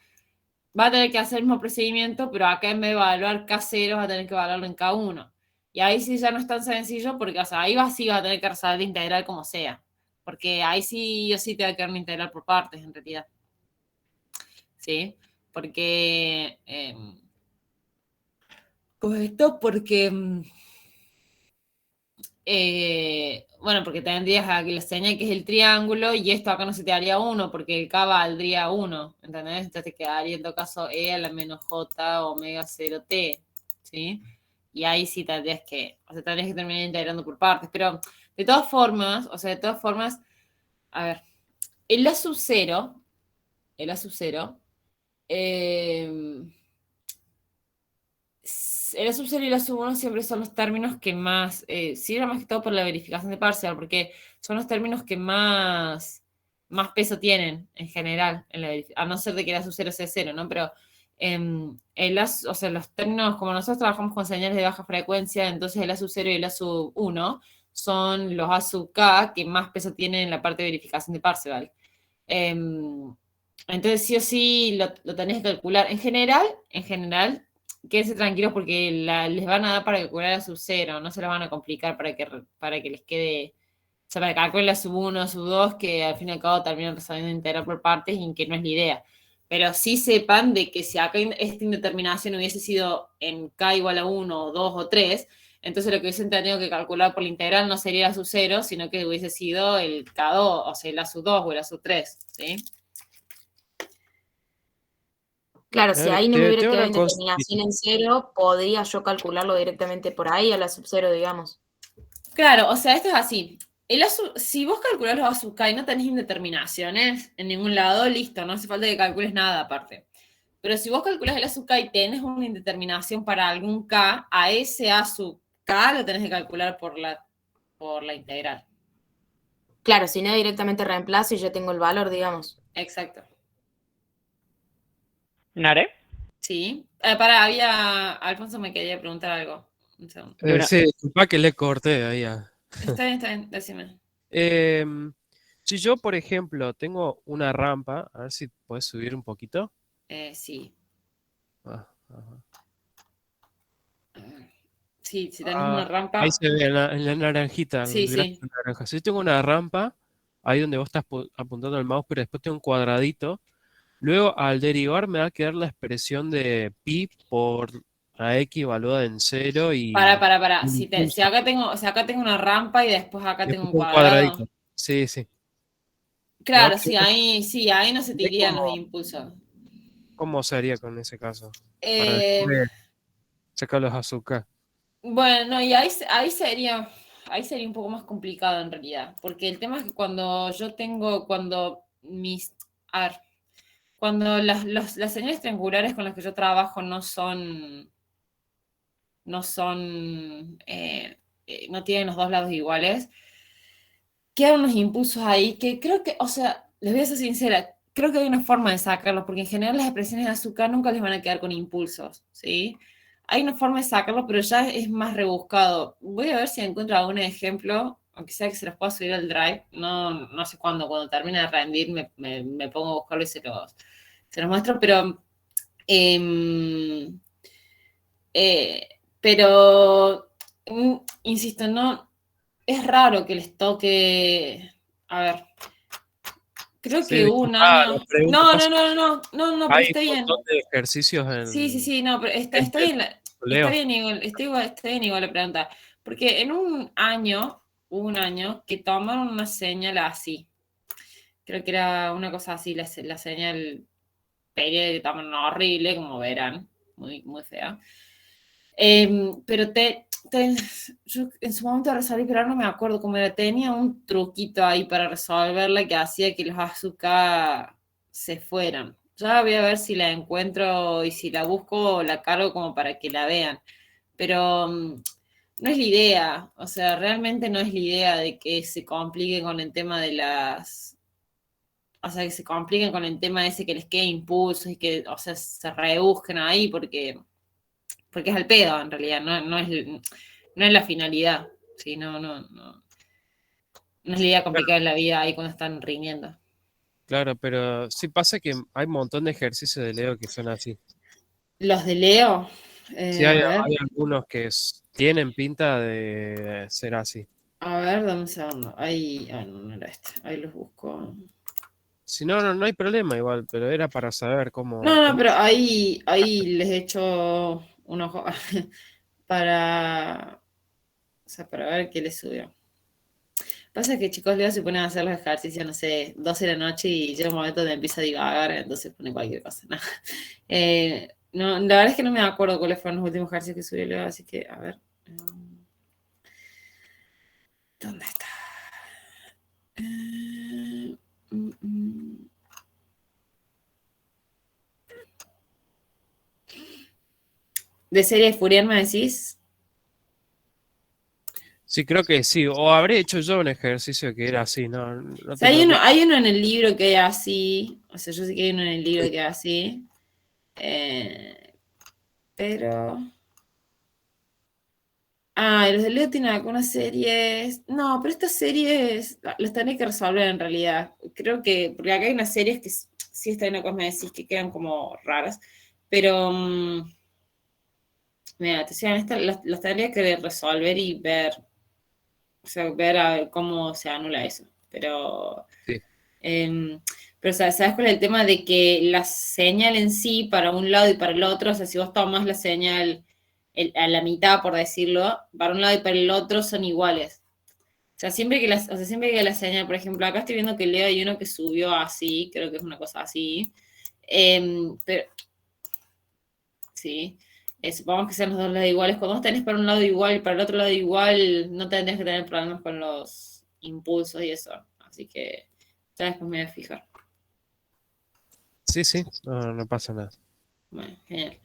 va a tener que hacer el mismo procedimiento, pero acá en vez de evaluar K0 va a tener que evaluarlo en K1. Y ahí sí ya no es tan sencillo porque, o sea, ahí sí vas a tener que resolver la integral como sea. Porque ahí sí o sí te va a quedar una integral por partes, en realidad. ¿Sí? Porque... pues esto porque... bueno, porque tendrías aquí la señal que es el triángulo y esto acá no se te haría 1 porque el K valdría 1, ¿entendés? Entonces te quedaría en todo caso E a la menos J omega 0T, ¿sí? Y ahí sí tendrías que terminar integrando por partes, pero de todas formas, a ver, el A sub 0, el sub 0 y la sub 1 siempre son los términos que más, sirven más que todo por la verificación de parcial, porque son los términos que más peso tienen en general, a no ser de que la sub 0 sea 0, ¿no? Pero o sea, los términos, como nosotros trabajamos con señales de baja frecuencia, entonces el A sub 0 y el A sub 1 son los A sub K que más peso tienen en la parte de verificación de parcial. Entonces sí o sí lo tenés que calcular. En general, quédense tranquilos porque les van a dar para calcular a sub 0, no se la van a complicar para que les quede, o sea, para que calculen la sub 1, sub 2, que al fin y al cabo terminan resolviendo integral por partes y que no es la idea. Pero sí sepan de que si acá esta indeterminación hubiese sido en K igual a 1, 2 o 3, entonces lo que hubiesen tenido que calcular por la integral no sería la sub 0, sino que hubiese sido el K2, o sea, la sub 2 o la sub 3, ¿sí? Claro, si ahí no me hubiera Tengo quedado una cosa. indeterminación en 0, podría yo calcularlo directamente por ahí a la sub 0, digamos. Claro, o sea, esto es así. Si vos calculás los A sub K y no tenés indeterminaciones en ningún lado, listo, no hace falta que calcules nada aparte. Pero si vos calculás el A sub K y tenés una indeterminación para algún K, a ese A sub K lo tenés que calcular por la integral. Claro, si no directamente reemplazo y ya tengo el valor, digamos. Exacto. ¿Nare? Sí. Alfonso me quería preguntar algo. Un segundo. Sí, disculpa que le corté ahí a... Está bien, decime. Si yo, por ejemplo, tengo una rampa, a ver si puedes subir un poquito. Sí. Ah, ajá. Sí, si tenés una rampa. Ahí se ve en la naranjita, en Sí, el gráfico sí. naranja. Si yo tengo una rampa, ahí donde vos estás apuntando el mouse, pero después tengo un cuadradito. Luego, al derivar, me va a quedar la expresión de pi por la x evaluada en 0 y Para. y Si acá tengo una rampa y después acá tengo después un tengo un cuadrado. cuadradito. Sí, sí. Me va a Claro, quedar- ahí no se te ¿Ves irían los impulsos. cómo sería con ese caso? Para Eh, después sacar los azúcar. bueno, y ahí sería un poco más complicado en realidad, porque el tema es que a ver, cuando las señales triangulares con las que yo trabajo no tienen los dos lados iguales, quedan unos impulsos ahí que creo que, o sea, les voy a ser sincera, creo que hay una forma de sacarlos, porque en general las expresiones de azúcar nunca les van a quedar con impulsos, ¿sí? Hay una forma de sacarlo, pero ya es más rebuscado. Voy a ver si encuentro algún ejemplo, aunque sea que se los pueda subir al Drive, no sé cuándo, cuando termine de rendir me pongo a buscarlo y se los muestro, em, pero insisto, no, es raro que les toque, a ver, creo Sí, que hubo un disculpa la año, pregunta. no, pero Hay está un bien. montón de ejercicios Sí, no, pero está en bien, Leo. está bien igual la pregunta, porque hubo un año que tomaron una señal así, creo que era una cosa así, la señal periódica que tomaron horrible, como verán, muy, muy fea. Pero yo en su momento resolví, pero ahora no me acuerdo cómo era. Tenía un truquito ahí para resolverla que hacía que los azúcar se fueran. Ya voy a ver si la encuentro y si la busco o la cargo como para que la vean. Pero no es la idea. O sea, realmente no es la idea de que se complique con el tema de las... O sea, que se compliquen con el tema ese que les quede impulsos y que, o sea, se rebusquen ahí porque porque es al pedo en realidad, no es la finalidad, ¿sí? No es la idea complicada en la vida ahí cuando están rindiendo. Claro, pero sí pasa que hay un montón de ejercicios de Leo que son así. Los de Leo, Sí, a ver. hay algunos que tienen pinta de ser así. A ver, dame un segundo. Ahí, no era este. Ahí los busco. Si no, no hay problema igual, pero era para saber No, pero ahí les he hecho un ojo para, o sea, para ver qué les subió. Pasa que chicos, Leo se ponen a hacer los ejercicios, no sé, 12 de la noche y llega un momento donde empieza a divagar, entonces pone cualquier cosa. No. No, la verdad es que no me acuerdo cuáles fueron los últimos ejercicios que subió Leo, así que, a ver. ¿Dónde está? ¿De serie Furier me decís? Sí, creo que sí. O habré hecho yo un ejercicio que era así, ¿no? O sea, hay uno en el libro que es así. O sea, yo sé que hay uno en el libro que es así. Pero. Ah, y los de Leo tienen algunas series. No, pero estas series las tenés que resolver en realidad. Creo que. Porque acá hay unas series que sí están en me decís que quedan como raras. Pero. Mira, te decía, las tendría que resolver y ver. O sea, ver a ver cómo se anula eso. Pero. Sí. Pero ¿sabes cuál es el tema? De que la señal en sí, para un lado y para el otro, o sea, si vos tomás la señal a la mitad, por decirlo, para un lado y para el otro son iguales. O sea, siempre que la señal, por ejemplo, acá estoy viendo que Leo hay uno que subió así, creo que es una cosa así. Pero, sí, supongamos que sean los dos lados iguales. Cuando vos tenés para un lado igual y para el otro lado igual, no tendrías que tener problemas con los impulsos y eso. Así que ya después me voy a fijar. Sí, no pasa nada. Bueno, genial.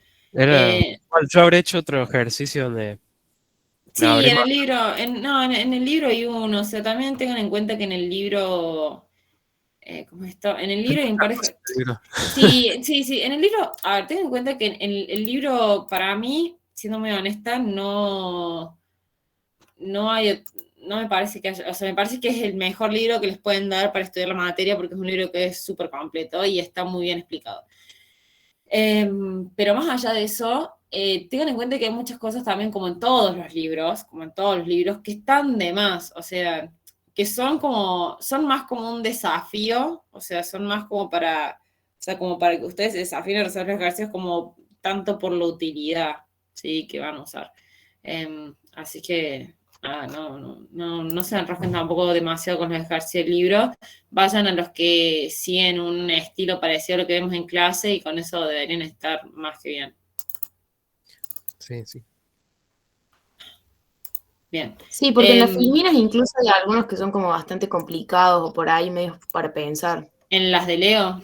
Yo habré hecho otro ejercicio donde... Sí, en el libro, en el libro hay uno, o sea, también tengan en cuenta que en el libro, ¿cómo está? En el libro hay un par de... Sí, en el libro, a ver, tengan en cuenta que el libro, para mí, siendo muy honesta, no hay, no me parece que haya, o sea, me parece que es el mejor libro que les pueden dar para estudiar la materia, porque es un libro que es súper completo y está muy bien explicado. Pero más allá de eso, tengan en cuenta que hay muchas cosas también, como en todos los libros, que están de más, o sea, que son más como un desafío, o sea, son más como como para que ustedes se desafíen a resolver los ejercicios como tanto por la utilidad, ¿sí? Que van a usar. Así que, no se enrosquen tampoco demasiado con los ejercicios del libro. Vayan a los que siguen un estilo parecido a lo que vemos en clase y con eso deberían estar más que bien. Sí. Bien. Sí, porque en las filminas incluso hay algunos que son como bastante complicados o por ahí medios para pensar. ¿En las de Leo?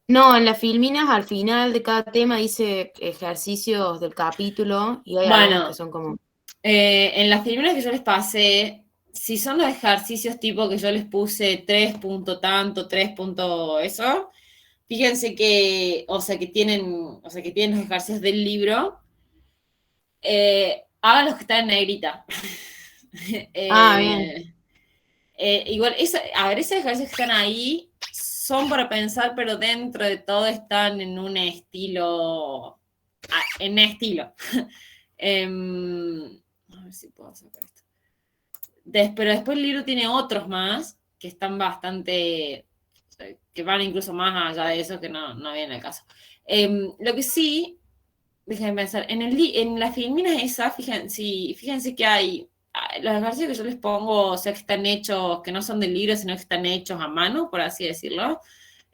No, en las filminas al final de cada tema dice ejercicios del capítulo y hay algunos que son como... En las filminas que yo les pasé, si son los ejercicios tipo que yo les puse 3 punto tanto, 3 punto eso, fíjense que, que tienen los ejercicios del libro, hagan los que están en negrita. bien. Igual, a ver, esos ejercicios que están ahí son para pensar, pero dentro de todo están en un estilo. En estilo. A ver si puedo sacar esto. Pero después el libro tiene otros más que están bastante. Que van incluso más allá de eso, que no viene al caso. Lo que sí, déjenme pensar, en las filminas esas, fíjense que hay los ejercicios que yo les pongo, o sea, que están hechos, que no son del libro, sino que están hechos a mano, por así decirlo.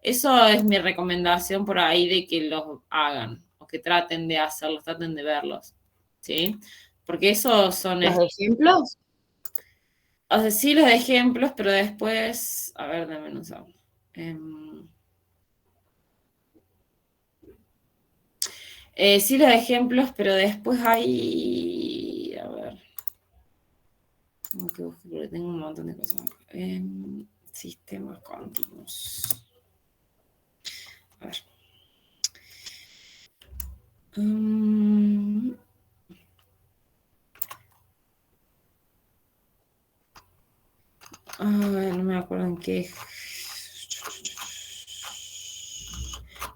Eso es mi recomendación por ahí de que los hagan, o que traten de hacerlos, traten de verlos, ¿sí? Porque esos son... ¿Los ejemplos? O sea, sí los ejemplos, pero después... A ver, dame un segundo. Sí los ejemplos, pero después hay... A ver... Tengo que buscar porque tengo un montón de cosas. Sistemas continuos. A ver. No me acuerdo en qué.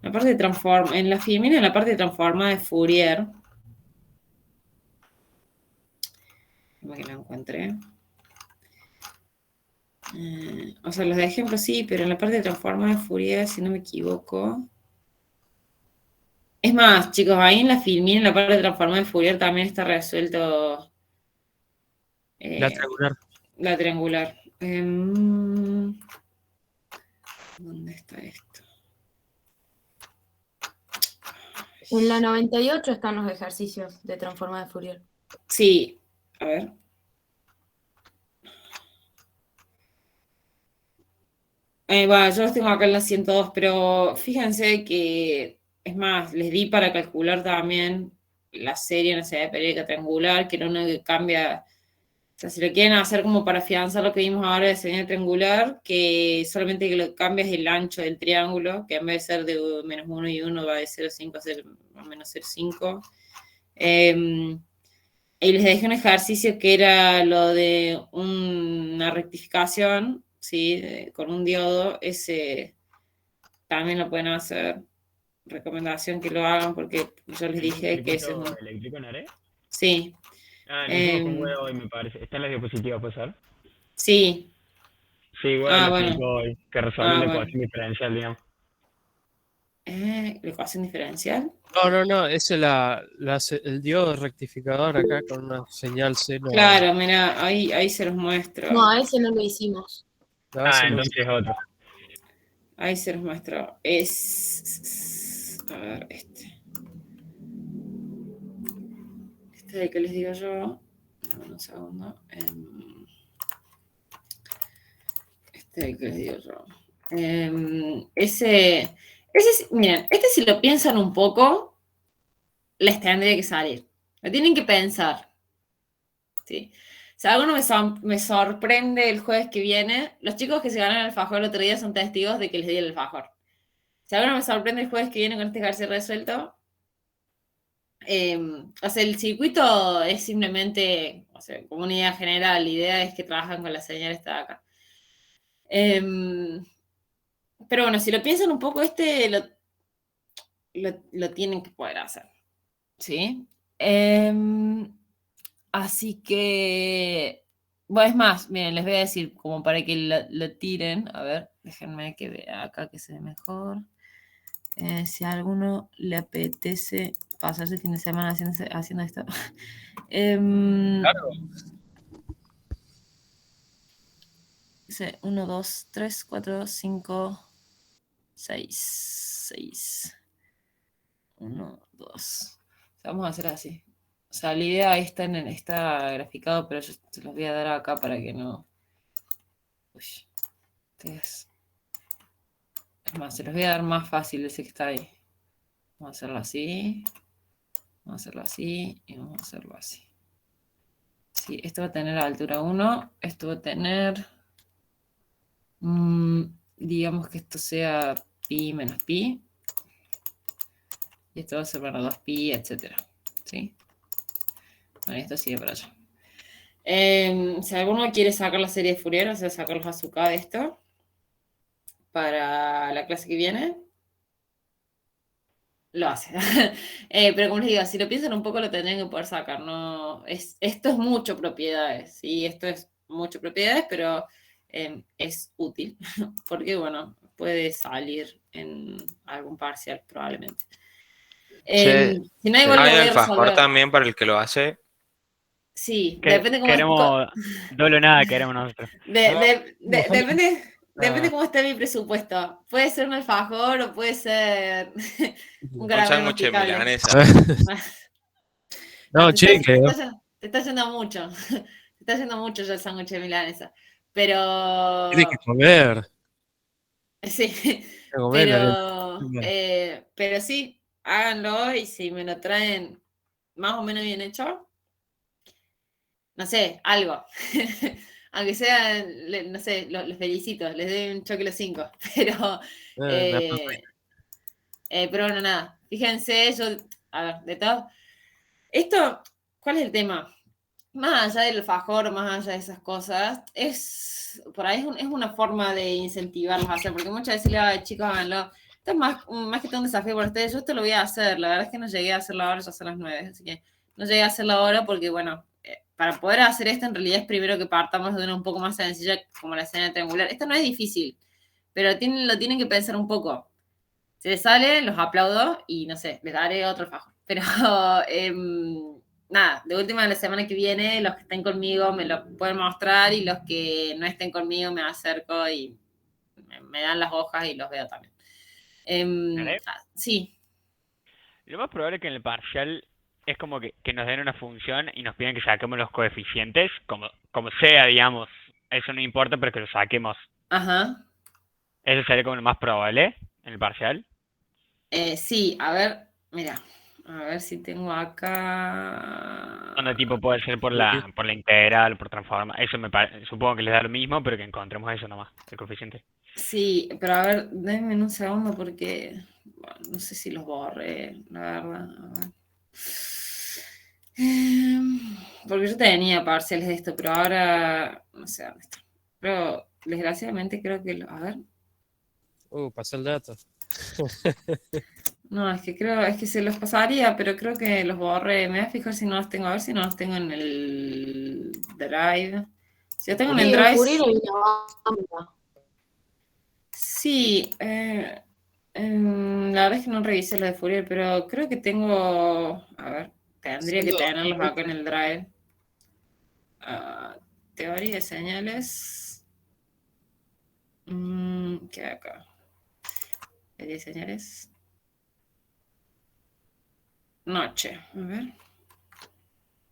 La parte de transforma, en la filmina, en la parte de transforma de Fourier. Como que la encontré. O sea, los de ejemplo sí, pero en la parte de transforma de Fourier, si no me equivoco. Es más, chicos, ahí en la filmina, en la parte de transforma de Fourier también está resuelto La triangular. la triangular. ¿Dónde está esto? En la 98 están los ejercicios de transforma de Fourier. Sí, a ver. Bueno, yo los tengo acá en la 102, pero fíjense que, es más, les di para calcular también la serie, no sé, de periódica triangular, que era una que cambia, o sea, si lo quieren hacer como para afianzar lo que vimos ahora de señal triangular, que solamente que lo que cambia es el ancho del triángulo, que en vez de ser de -1 y 1 va de 0,5 a ser más o menos 0,5. Y les dejé un ejercicio que era lo de una rectificación, ¿sí? Con un diodo. Ese también lo pueden hacer. Recomendación que lo hagan porque yo les dije que ese es un... ¿Eléctrico en ARE? Sí. Lo hicimos con Web hoy, me parece. Está en las diapositivas, ¿puede ser? Sí. Sí, Web lo Bueno. explicó hoy, que resuelve la Bueno. ecuación diferencial, digamos. ¿La ecuación diferencial? No, ese es el diodo rectificador acá con una señal seno. Claro, mira, ahí se los muestro. No, a ese no lo hicimos. Entonces es otro. Ahí se los muestro. Es... A ver, este. Este es el que les digo yo. Un segundo. Este es el que les digo yo. Miren, este si lo piensan un poco, les tendría que salir. Lo tienen que pensar. ¿Sí? Si alguno me sorprende el jueves que viene, los chicos que se ganan el alfajor el otro día son testigos de que les di el alfajor. Si alguno me sorprende el jueves que viene con este ejercicio resuelto, o sea, el circuito es simplemente, o sea, como una idea general, la idea es que trabajan con la señal esta de acá. Pero bueno, si lo piensan un poco, lo tienen que poder hacer. ¿Sí? Así que, bueno, es más, miren, les voy a decir como para que lo tiren. A ver, déjenme que vea acá que se ve mejor. Si a alguno le apetece pasarse el fin de semana haciendo esto. Claro. 1, 2, 3, 4, 5, 6. 1, 2. Vamos a hacer así. O sea, la idea está graficado, pero yo se los voy a dar acá para que no... Uy. Es más, se los voy a dar más fácil ese que está ahí. Vamos a hacerlo así. Vamos a hacerlo así. Y vamos a hacerlo así. Sí, esto va a tener altura 1. Esto va a tener... digamos que esto sea pi menos pi. Y esto va a ser para 2pi, etc. ¿Sí? Bueno, esto sigue para allá. Si alguno quiere sacar la serie de Fourier, o sea, sacar los azúcar de esto para la clase que viene, lo hace. Pero como les digo, si lo piensan un poco, lo tendrían que poder sacar. No, esto es mucho propiedades, ¿sí? Esto es mucho propiedades, pero es útil, porque, bueno, puede salir en algún parcial probablemente. Si no, igual lo ¿Hay voy a alfajor resolver. también para el que lo hace? Sí, depende cómo Queremos dolo nada, queremos nosotros. Depende cómo esté mi presupuesto. Puede ser un alfajor o puede ser un Un caramelo sándwich de masticable. milanesa. No, chique. Te está yendo mucho. Te está yendo mucho ya el sándwich de milanesa. Pero... Tiene que comer. Sí, Comer, pero sí, háganlo y si me lo traen más o menos bien hecho, no sé, algo. Aunque sea, no sé, los felicito, les doy un choque los 5. Pero, pero bueno, nada. Fíjense, a ver, de todo. Esto, ¿cuál es el tema? más allá del alfajor, más allá de esas cosas, por ahí es una forma de incentivarlos a hacer, porque muchas veces le digo, "Ay, chicos, háganlo". Esto es más que todo un desafío para ustedes. Yo esto lo voy a hacer. La verdad es que no llegué a hacerlo ahora, ya son las 9, así que no llegué a hacerlo ahora porque, bueno, para poder hacer esto, en realidad es primero que partamos de una un poco más sencilla, como la escena triangular. Esto no es difícil, pero lo tienen que pensar un poco. Si les sale, los aplaudo y, no sé, les daré otro alfajor. Pero, nada, de última, la semana que viene, los que estén conmigo me lo pueden mostrar y los que no estén conmigo me acerco y me dan las hojas y los veo también. Sí. Lo más probable es que en el parcial es como que nos den una función y nos piden que saquemos los coeficientes, como sea, digamos. Eso no importa, pero que lo saquemos. Ajá. Eso sería como lo más probable en el parcial. Sí, a ver, mira. A ver si tengo acá. Donde tipo puede ser por la integral, por transforma. Eso supongo que les da lo mismo, pero que encontremos eso nomás, el coeficiente. Sí, pero a ver, denme un segundo porque bueno, no sé si los borré, la verdad. A ver. Porque yo tenía parciales de esto, pero ahora no sé dónde está. Pero desgraciadamente creo que a ver. Pasó el dato. No, es que se los pasaría, pero creo que los borré. Me voy a fijar si no los tengo, a ver si no los tengo en el Drive. Si los tengo en el Drive. Sí, la verdad es que no revisé lo de Fourier, pero creo que tengo, a ver, tendría que tenerlos acá en el Drive. Teoría de señales. ¿Qué hay acá? Teoría de señales. Noche, a ver.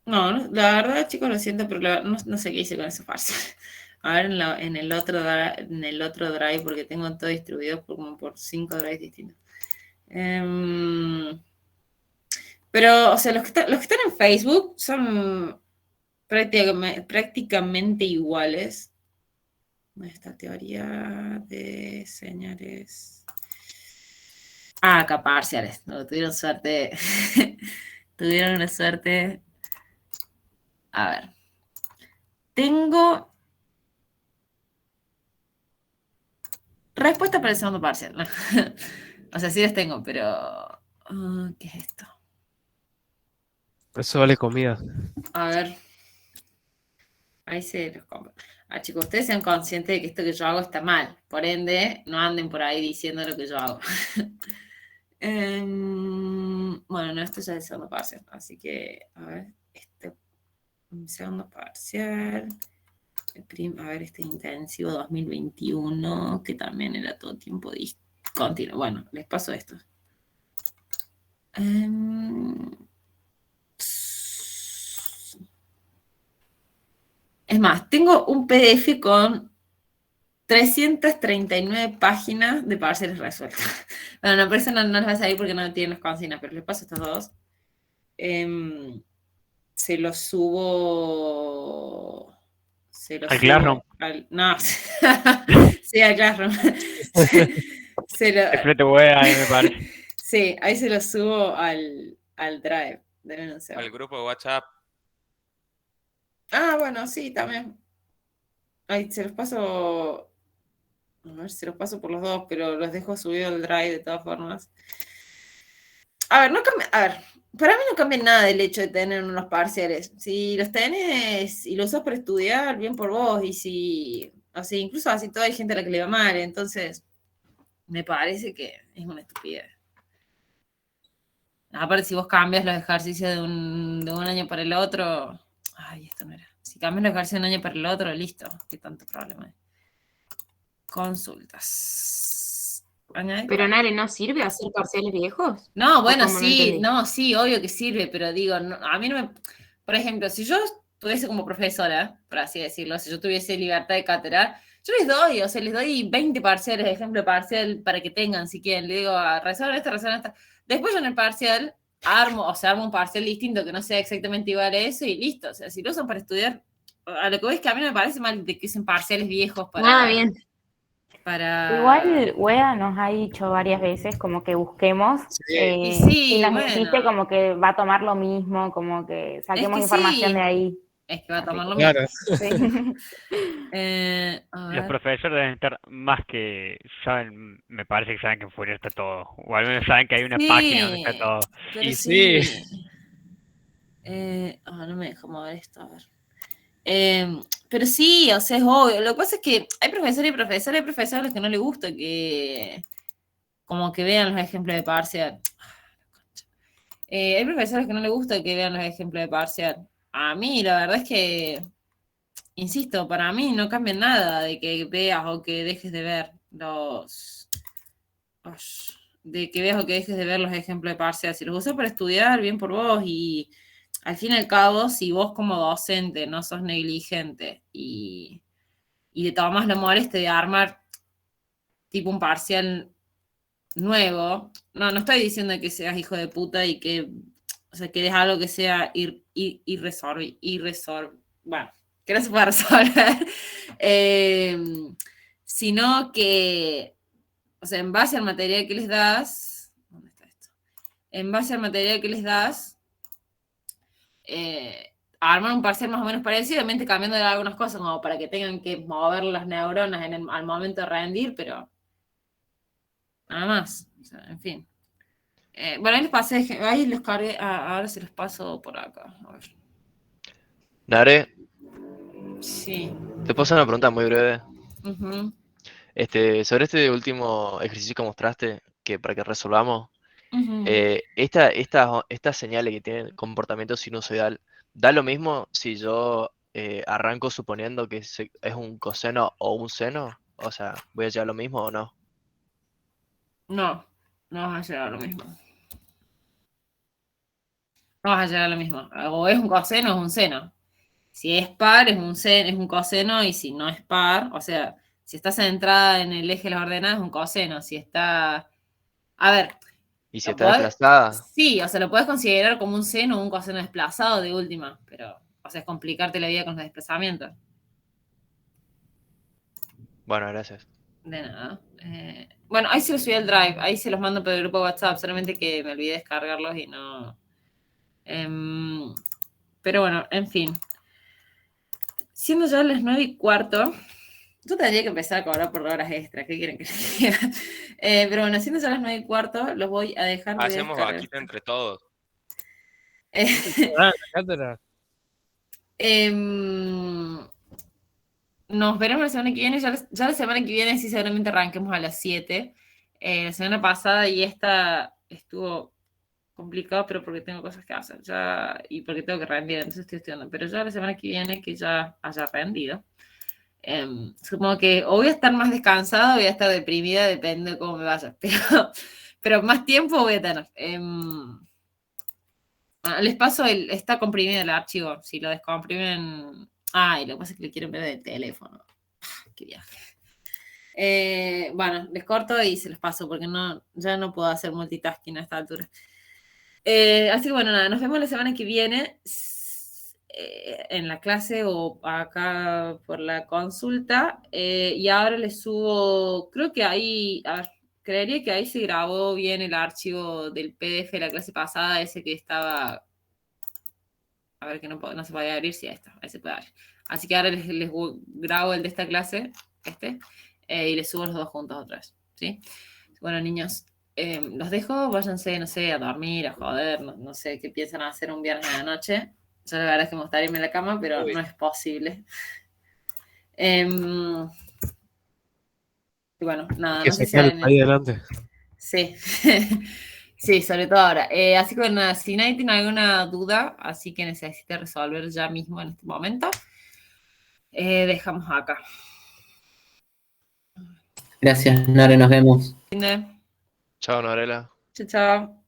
No, la verdad, chicos, lo siento, pero no sé qué hice con esa farsa. A ver, en el otro drive, porque tengo todo distribuido como por 5 drives distintos. Pero, o sea, los que están en Facebook son prácticamente iguales. Esta teoría de señales. Acá parciales. No, tuvieron suerte. Tuvieron una suerte. A ver. Tengo respuesta para el segundo parcial. O sea, sí las tengo, pero... ¿qué es esto? Eso vale comida. A ver. Ahí se los compro. Chicos, ustedes sean conscientes de que esto que yo hago está mal. Por ende, no anden por ahí diciendo lo que yo hago. Bueno, no, esto ya es el segundo parcial. Así que, a ver, segundo parcial. A ver, este intensivo 2021, que también era todo tiempo continuo. Bueno, les paso esto. Es más, tengo un PDF con 339 páginas de parciales resueltos. Bueno, no, pero eso no les va a salir porque no tienen las consignas, pero les paso estos dos. Se los subo... ¿Al Classroom? No, sí, al Classroom. ahí me parece. Sí, ahí se los subo al Drive. Al grupo de WhatsApp. Bueno, sí, también. Ahí se los paso... A ver, se los paso por los dos, pero los dejo subido al Drive de todas formas. A ver, para mí no cambia nada el hecho de tener unos parciales. Si los tenés y los usas para estudiar, bien por vos. Y o sea, incluso así toda hay gente a la que le va mal. Entonces, me parece que es una estupidez. Aparte, si vos cambias los ejercicios de un año para el otro... Ay, esto no era. Si cambias los ejercicios de un año para el otro, listo. ¿Qué tanto problema hay? Consultas. Pero Nare, ¿no sirve hacer parciales viejos? No, bueno, sí, sí, obvio que sirve, pero digo, a mí no me... Por ejemplo, si yo estuviese como profesora, por así decirlo, si yo tuviese libertad de cátedra, yo les doy 20 parciales, de ejemplo parcial, para que tengan, si quieren. Le digo, resuelvan esta. Después yo en el parcial armo un parcial distinto que no sea exactamente igual a eso y listo. O sea, si lo usan para estudiar, a lo que voy es que a mí me parece mal de que usen parciales viejos para... bien. Igual Wea nos ha dicho varias veces como que busquemos y nos dijiste como que va a tomar lo mismo, como que saquemos información de ahí. Es que va a tomar lo Claro. mismo. A Los ver. profesores deben estar más que saben, me parece que saben que en Fourier está todo. O al menos saben que hay una página donde está Sí, todo. pero Y sí. sí. No me dejo mover esto, a ver. Pero sí, o sea, es obvio. Lo que pasa es que hay profesores y profesores, hay profesores a los que no les gusta que como que vean los ejemplos de parcial. Hay profesores que no les gusta que vean los ejemplos de parcial. A mí, la verdad es que, insisto, para mí no cambia nada de que veas o que dejes de ver de que veas o que dejes de ver los ejemplos de parcial. Si los usas para estudiar, bien por vos, y al fin y al cabo, si vos como docente no sos negligente y te tomas la molestia de armar tipo un parcial nuevo, no estoy diciendo que seas hijo de puta y que, o sea, que des algo que sea bueno, que no se pueda resolver, sino que, o sea, en base al material que les das, ¿dónde está esto? En base al material que les das, armar un parcial más o menos parecido, obviamente cambiando algunas cosas como para que tengan que mover las neuronas al momento de rendir, pero nada más. O sea, en fin. Bueno, ahí les pasé, ahí los cargué, ahora se los paso por acá. A ver. Nare, Sí. te puedo hacer una pregunta muy breve. Ujú, Sobre este último ejercicio que mostraste, que para que resolvamos, ujú. estas señales que tienen comportamiento sinusoidal, ¿da lo mismo si yo arranco suponiendo que es un coseno o un seno? O sea, ¿voy a llegar a lo mismo o no? No vas a llegar a lo mismo. No vas a llegar a lo mismo. O es un coseno o es un seno. Si es par, es un seno, es un coseno, y si no es par, o sea, si está centrada en el eje de las ordenadas, es un coseno. Si está. A ver, ¿Y si lo está podés. desplazada? Sí, o sea, lo puedes considerar como un seno o un coseno desplazado de última, pero, o sea, es complicarte la vida con los desplazamientos. Bueno, gracias. De nada. Bueno, ahí se los subí al Drive, ahí se los mando por el grupo de WhatsApp, solamente que me olvidé descargarlos y no. Pero bueno, en fin. Siendo ya las 9:15, yo tendría que empezar a cobrar por horas extras, ¿qué quieren que les diga? Pero bueno, siendo ya las 9:15, los voy a dejar de Hacemos descargar. vaquita entre todos. La cátedra. Nos veremos la semana que viene. Ya la semana que viene sí seguramente arranquemos a las 7. La semana pasada y esta estuvo complicado, pero porque tengo cosas que hacer y porque tengo que rendir, entonces estoy estudiando. Pero ya la semana que viene que ya haya rendido, supongo que o voy a estar más descansada o voy a estar deprimida, depende de cómo me vaya. Pero más tiempo voy a tener. Les paso está comprimido el archivo. Si lo descomprimen. Y lo que pasa es que lo quieren ver del teléfono. Qué viaje. Bueno, les corto y se los paso porque ya no puedo hacer multitasking a esta altura. Así que bueno, nada, nos vemos la semana que viene en la clase o acá por la consulta. Y ahora les subo, creo que ahí, a ver, creería que ahí se grabó bien el archivo del PDF de la clase pasada, ese que estaba. A ver, que no se podía abrir, sí, ahí se puede abrir. Así que ahora les grabo el de esta clase, y les subo los dos juntos otra vez, ¿sí? Bueno, niños, los dejo, váyanse, no sé, a dormir, a joder, no sé qué piensan hacer un viernes a la noche. Yo la verdad es que me gustaría irme a la cama, pero no es posible. Y bueno, nada, Que no sé si sacar el país adelante. Sí, sí, sobre todo ahora. Así que bueno, si nadie tiene alguna duda, así que necesite resolver ya mismo en este momento, dejamos acá. Gracias, Nare, nos vemos. Chao, Norela. Chao, chao.